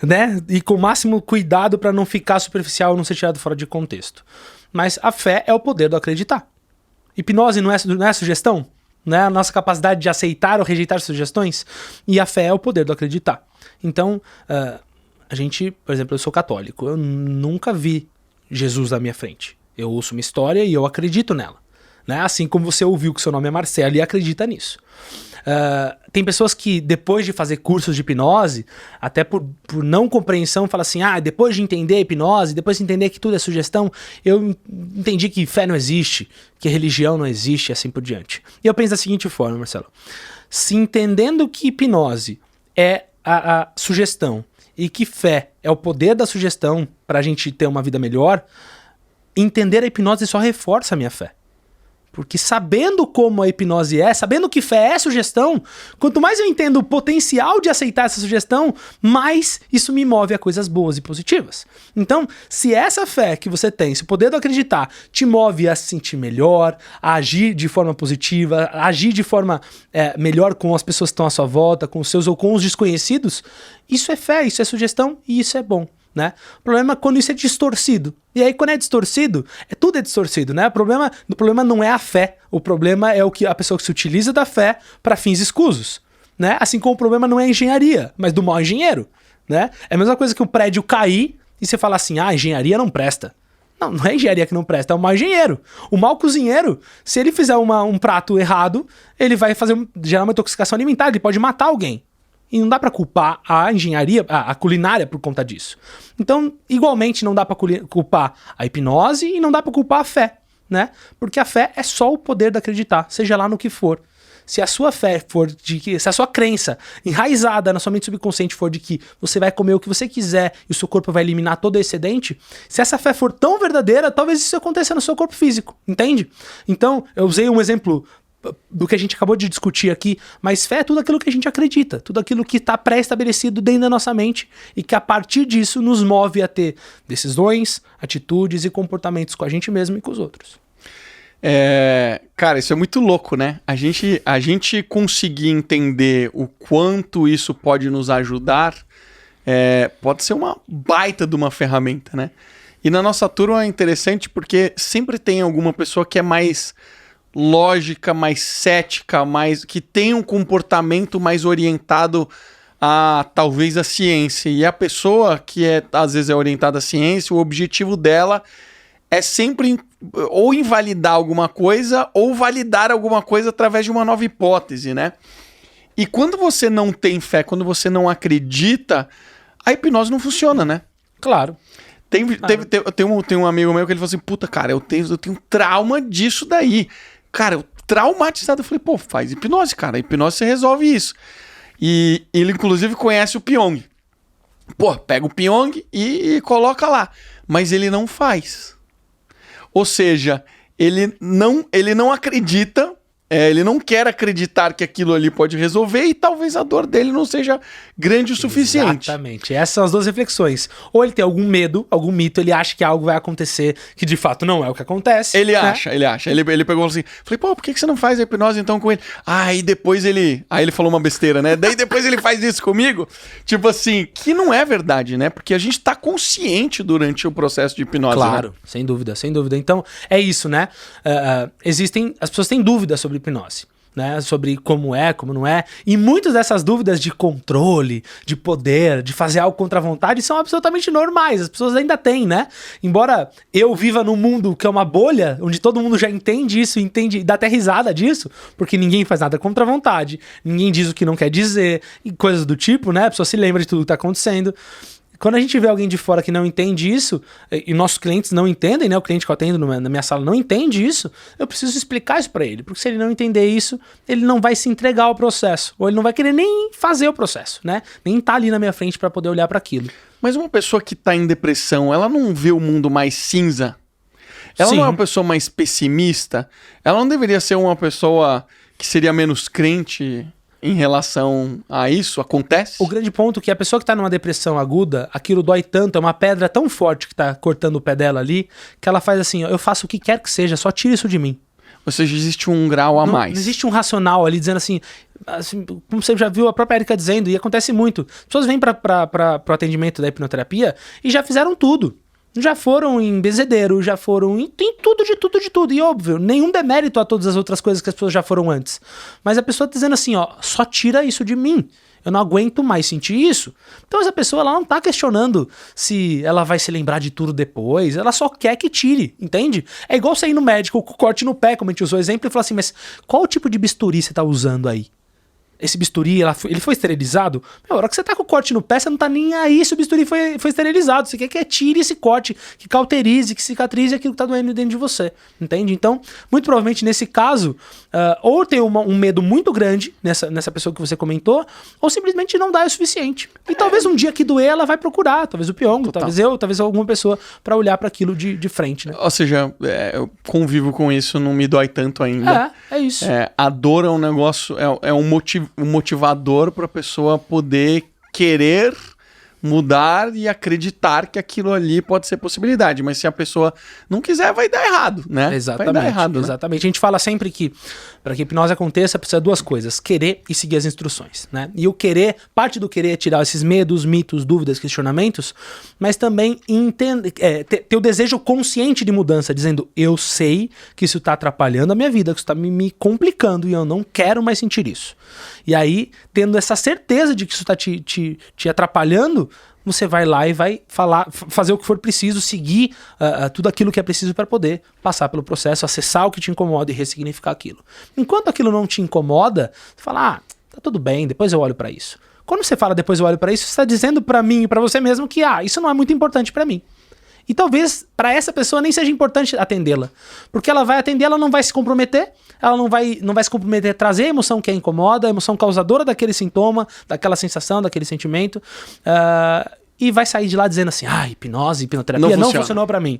[SPEAKER 2] né, ir com o máximo cuidado para não ficar superficial ou não ser tirado fora de contexto. Mas a fé é o poder do acreditar. Hipnose não é sugestão? Né? A nossa capacidade de aceitar ou rejeitar sugestões? E a fé é o poder do acreditar. Então, a gente, por exemplo, eu sou católico. Eu nunca vi Jesus na minha frente. Eu ouço uma história e eu acredito nela. Né? Assim como você ouviu que seu nome é Marcelo e acredita nisso. Tem pessoas que, depois de fazer cursos de hipnose, até por não compreensão, falam assim, depois de entender a hipnose, depois de entender que tudo é sugestão, eu entendi que fé não existe, que religião não existe e assim por diante. E eu penso da seguinte forma, Marcelo. Se entendendo que hipnose é a sugestão e que fé é o poder da sugestão para a gente ter uma vida melhor, entender a hipnose só reforça a minha fé. Porque sabendo como a hipnose é, sabendo que fé é sugestão, quanto mais eu entendo o potencial de aceitar essa sugestão, mais isso me move a coisas boas e positivas. Então, se essa fé que você tem, se o poder do acreditar te move a se sentir melhor, a agir de forma positiva, a agir de forma melhor com as pessoas que estão à sua volta, com os seus ou com os desconhecidos, isso é fé, isso é sugestão e isso é bom. Né? O problema é quando isso é distorcido. E aí, quando é distorcido, tudo é distorcido, né? O problema não é a fé. O problema é a pessoa que se utiliza da fé para fins escusos. Né? Assim como o problema não é a engenharia, mas do mau engenheiro. Né? É a mesma coisa que o prédio cair e você falar assim, a engenharia não presta. Não é a engenharia que não presta, é o mau engenheiro. O mau cozinheiro, se ele fizer um prato errado, ele vai gerar uma intoxicação alimentar, ele pode matar alguém. E não dá pra culpar a engenharia, a culinária por conta disso. Então, igualmente, não dá pra culpar a hipnose e não dá pra culpar a fé, né? Porque a fé é só o poder de acreditar, seja lá no que for. Se a sua fé for se a sua crença enraizada na sua mente subconsciente for de que você vai comer o que você quiser e o seu corpo vai eliminar todo o excedente, se essa fé for tão verdadeira, talvez isso aconteça no seu corpo físico, entende? Então, eu usei um exemplo do que a gente acabou de discutir aqui, mas fé é tudo aquilo que a gente acredita, tudo aquilo que está pré-estabelecido dentro da nossa mente e que a partir disso nos move a ter decisões, atitudes e comportamentos com a gente mesmo e com os outros.
[SPEAKER 1] Cara, isso é muito louco, né? A gente conseguir entender o quanto isso pode nos ajudar, pode ser uma baita de uma ferramenta, né? E na nossa turma é interessante porque sempre tem alguma pessoa que é mais lógica, mais cética, que tem um comportamento mais orientado a talvez a ciência. E a pessoa que às vezes é orientada à ciência, o objetivo dela é sempre ou invalidar alguma coisa ou validar alguma coisa através de uma nova hipótese, né? E quando você não tem fé, quando você não acredita, a hipnose não funciona, né?
[SPEAKER 2] Claro.
[SPEAKER 1] Tem um amigo meu que ele falou assim, puta, cara, eu tenho trauma disso daí. Cara, eu traumatizado, eu falei, pô, faz hipnose, cara. A hipnose você resolve isso. E ele, inclusive, conhece o Pyong. Pô, pega o Pyong e coloca lá. Mas ele não faz. Ou seja, ele não acredita, ele não quer acreditar que aquilo ali pode resolver e talvez a dor dele não seja grande o suficiente.
[SPEAKER 2] Exatamente. Essas são as duas reflexões. Ou ele tem algum medo, algum mito, ele acha que algo vai acontecer que de fato não é o que acontece.
[SPEAKER 1] Ele acha. Ele pegou assim, falei, pô, por que você não faz a hipnose então com ele? Aí depois ele falou uma besteira, né? Daí depois ele faz isso comigo. Tipo assim, que não é verdade, né? Porque a gente tá consciente durante o processo de hipnose.
[SPEAKER 2] Claro,
[SPEAKER 1] né?
[SPEAKER 2] sem dúvida. Então, é isso, né? As pessoas têm dúvidas sobre hipnose, né? Sobre como é, como não é. E muitas dessas dúvidas de controle, de poder, de fazer algo contra a vontade são absolutamente normais. As pessoas ainda têm, né? Embora eu viva num mundo que é uma bolha, onde todo mundo já entende isso, e dá até risada disso, porque ninguém faz nada contra a vontade, ninguém diz o que não quer dizer, e coisas do tipo, né? A pessoa se lembra de tudo que tá acontecendo. Quando a gente vê alguém de fora que não entende isso, e nossos clientes não entendem, né? O cliente que eu atendo na minha sala não entende isso, eu preciso explicar isso para ele. Porque se ele não entender isso, ele não vai se entregar ao processo. Ou ele não vai querer nem fazer o processo, né? Nem tá ali na minha frente para poder olhar para aquilo.
[SPEAKER 1] Mas uma pessoa que tá em depressão, ela não vê o mundo mais cinza? Ela não é uma pessoa mais pessimista? Ela não deveria ser uma pessoa que seria menos crente em relação a isso? Acontece?
[SPEAKER 2] O grande ponto é que a pessoa que tá numa depressão aguda, aquilo dói tanto, é uma pedra tão forte que tá cortando o pé dela ali, que ela faz assim, ó, eu faço o que quer que seja, só tira isso de mim.
[SPEAKER 1] Ou seja, existe um grau a mais.
[SPEAKER 2] Não existe um racional ali dizendo assim, como você já viu a própria Erika dizendo, e acontece muito. As pessoas vêm para o atendimento da hipnoterapia e já fizeram tudo. já foram em benzedeiro, já foram em tudo, de tudo, de tudo. E óbvio, nenhum demérito a todas as outras coisas que as pessoas já foram antes. Mas a pessoa tá dizendo assim, ó, só tira isso de mim. Eu não aguento mais sentir isso. Então essa pessoa ela não tá questionando se ela vai se lembrar de tudo depois. Ela só quer que tire, entende? É igual você ir no médico com corte no pé, como a gente usou o exemplo, e falar assim, mas qual tipo de bisturi você tá usando aí? Esse bisturi, ele foi esterilizado? A hora que você tá com o corte no pé, você não tá nem aí se o bisturi foi esterilizado. Você quer que tire esse corte, que cauterize, que cicatrize aquilo que tá doendo dentro de você. Entende? Então, muito provavelmente nesse caso, ou tem um medo muito grande nessa pessoa que você comentou, ou simplesmente não dá o suficiente. E talvez um dia que doer, ela vai procurar. Talvez o Piongo, talvez eu, talvez alguma pessoa pra olhar para aquilo de frente, né?
[SPEAKER 1] Ou seja, eu convivo com isso, não me dói tanto ainda.
[SPEAKER 2] É isso.
[SPEAKER 1] A dor é um negócio, é um motivador para a pessoa poder querer mudar e acreditar que aquilo ali pode ser possibilidade. Mas se a pessoa não quiser, vai dar errado, né?
[SPEAKER 2] Exatamente.
[SPEAKER 1] Vai dar errado,
[SPEAKER 2] exatamente. A gente fala sempre que para que a hipnose aconteça, precisa de duas coisas: querer e seguir as instruções, né? E o querer, parte do querer é tirar esses medos, mitos, dúvidas, questionamentos, mas também ter o desejo consciente de mudança, dizendo, eu sei que isso está atrapalhando a minha vida, que isso está me complicando e eu não quero mais sentir isso. E aí, tendo essa certeza de que isso está te atrapalhando, você vai lá e vai fazer o que for preciso, seguir tudo aquilo que é preciso para poder passar pelo processo, acessar o que te incomoda e ressignificar aquilo. Enquanto aquilo não te incomoda, você fala, tá tudo bem, depois eu olho para isso. Quando você fala depois eu olho para isso, você está dizendo para mim e para você mesmo que isso não é muito importante para mim. E talvez para essa pessoa nem seja importante atendê-la. Porque ela vai atender, ela não vai se comprometer, ela não vai se comprometer a trazer a emoção que a incomoda, a emoção causadora daquele sintoma, daquela sensação, daquele sentimento, e vai sair de lá dizendo assim, hipnose, hipnoterapia não funcionou para mim.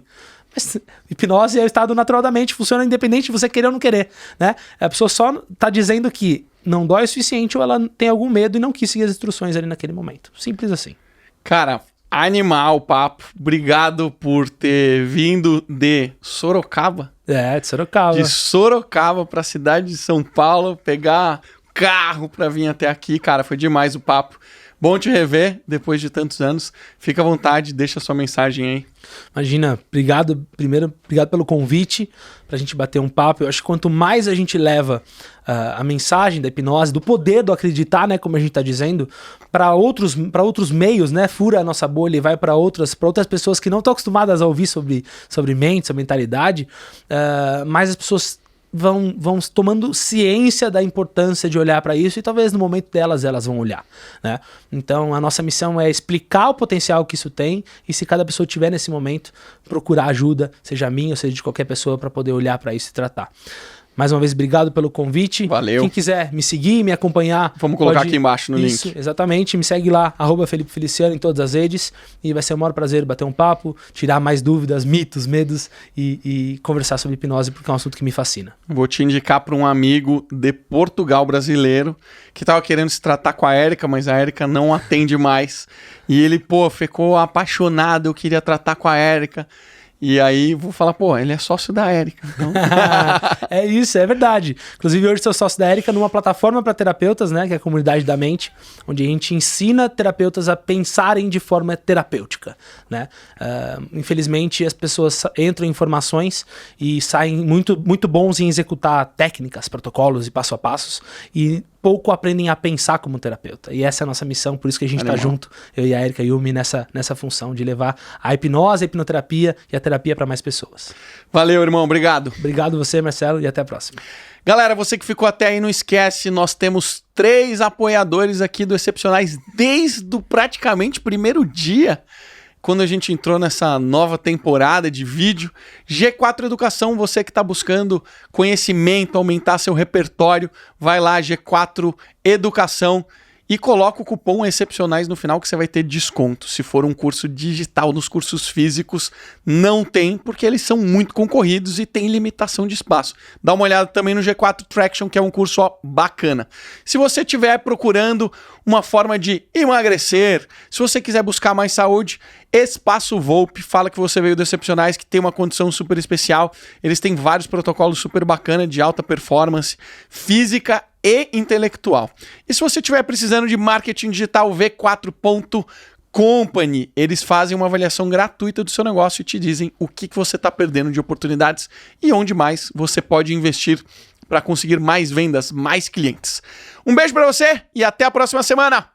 [SPEAKER 2] Mas hipnose é o estado natural da mente, funciona independente de você querer ou não querer, né? A pessoa só tá dizendo que não dói o suficiente ou ela tem algum medo e não quis seguir as instruções ali naquele momento. Simples assim.
[SPEAKER 1] Cara, animal o papo. Obrigado por ter vindo de Sorocaba.
[SPEAKER 2] De Sorocaba.
[SPEAKER 1] De Sorocaba pra cidade de São Paulo, pegar carro pra vir até aqui. Cara, foi demais o papo. Bom te rever depois de tantos anos. Fica à vontade, deixa sua mensagem aí.
[SPEAKER 2] Imagina, obrigado pelo convite pra gente bater um papo. Eu acho que quanto mais a gente leva a mensagem da hipnose, do poder do acreditar, né, como a gente tá dizendo, para outros meios, né, fura a nossa bolha e vai para outras pessoas que não estão acostumadas a ouvir sobre mente, sobre mentalidade, mais as pessoas vão tomando ciência da importância de olhar para isso e talvez no momento delas elas vão olhar, né? Então a nossa missão é explicar o potencial que isso tem e se cada pessoa tiver nesse momento, procurar ajuda, seja minha ou seja de qualquer pessoa para poder olhar para isso e tratar. Mais uma vez, obrigado pelo convite.
[SPEAKER 1] Valeu.
[SPEAKER 2] Quem quiser me seguir, me acompanhar...
[SPEAKER 1] Vamos colocar aqui embaixo no link.
[SPEAKER 2] Exatamente. Me segue lá, @Felipe Feliciano em todas as redes. E vai ser um maior prazer bater um papo, tirar mais dúvidas, mitos, medos e conversar sobre hipnose, porque é um assunto que me fascina.
[SPEAKER 1] Vou te indicar para um amigo de Portugal brasileiro que estava querendo se tratar com a Érica, mas a Érica não atende mais. E ele, ficou apaixonado, eu queria tratar com a Érica. E aí vou falar, ele é sócio da Érica. Então...
[SPEAKER 2] É isso, é verdade. Inclusive hoje sou sócio da Érica numa plataforma para terapeutas, né, que é a Comunidade da Mente, onde a gente ensina terapeutas a pensarem de forma terapêutica, né? Infelizmente as pessoas entram em informações e saem muito, muito bons em executar técnicas, protocolos e passo a passos e pouco aprendem a pensar como terapeuta. E essa é a nossa missão, por isso que a gente está junto, eu e a Érica Yumi, nessa função de levar a hipnose, a hipnoterapia e a terapia para mais pessoas.
[SPEAKER 1] Valeu, irmão. Obrigado.
[SPEAKER 2] Obrigado você, Marcelo, e até a próxima.
[SPEAKER 1] Galera, você que ficou até aí, não esquece, nós temos 3 apoiadores aqui do Excepcionais desde o praticamente primeiro dia, quando a gente entrou nessa nova temporada de vídeo. G4 Educação, você que está buscando conhecimento, aumentar seu repertório, vai lá, G4 Educação, e coloca o cupom Excepcionais no final que você vai ter desconto. Se for um curso digital, nos cursos físicos não tem, porque eles são muito concorridos e tem limitação de espaço. Dá uma olhada também no G4 Traction, que é um curso bacana. Se você estiver procurando uma forma de emagrecer, se você quiser buscar mais saúde, Espaço Volpe, fala que você veio do Excepcionais, que tem uma condição super especial. Eles têm vários protocolos super bacanas de alta performance física e intelectual. E se você estiver precisando de marketing digital, V4.com Company. Eles fazem uma avaliação gratuita do seu negócio e te dizem o que você está perdendo de oportunidades e onde mais você pode investir para conseguir mais vendas, mais clientes. Um beijo para você e até a próxima semana!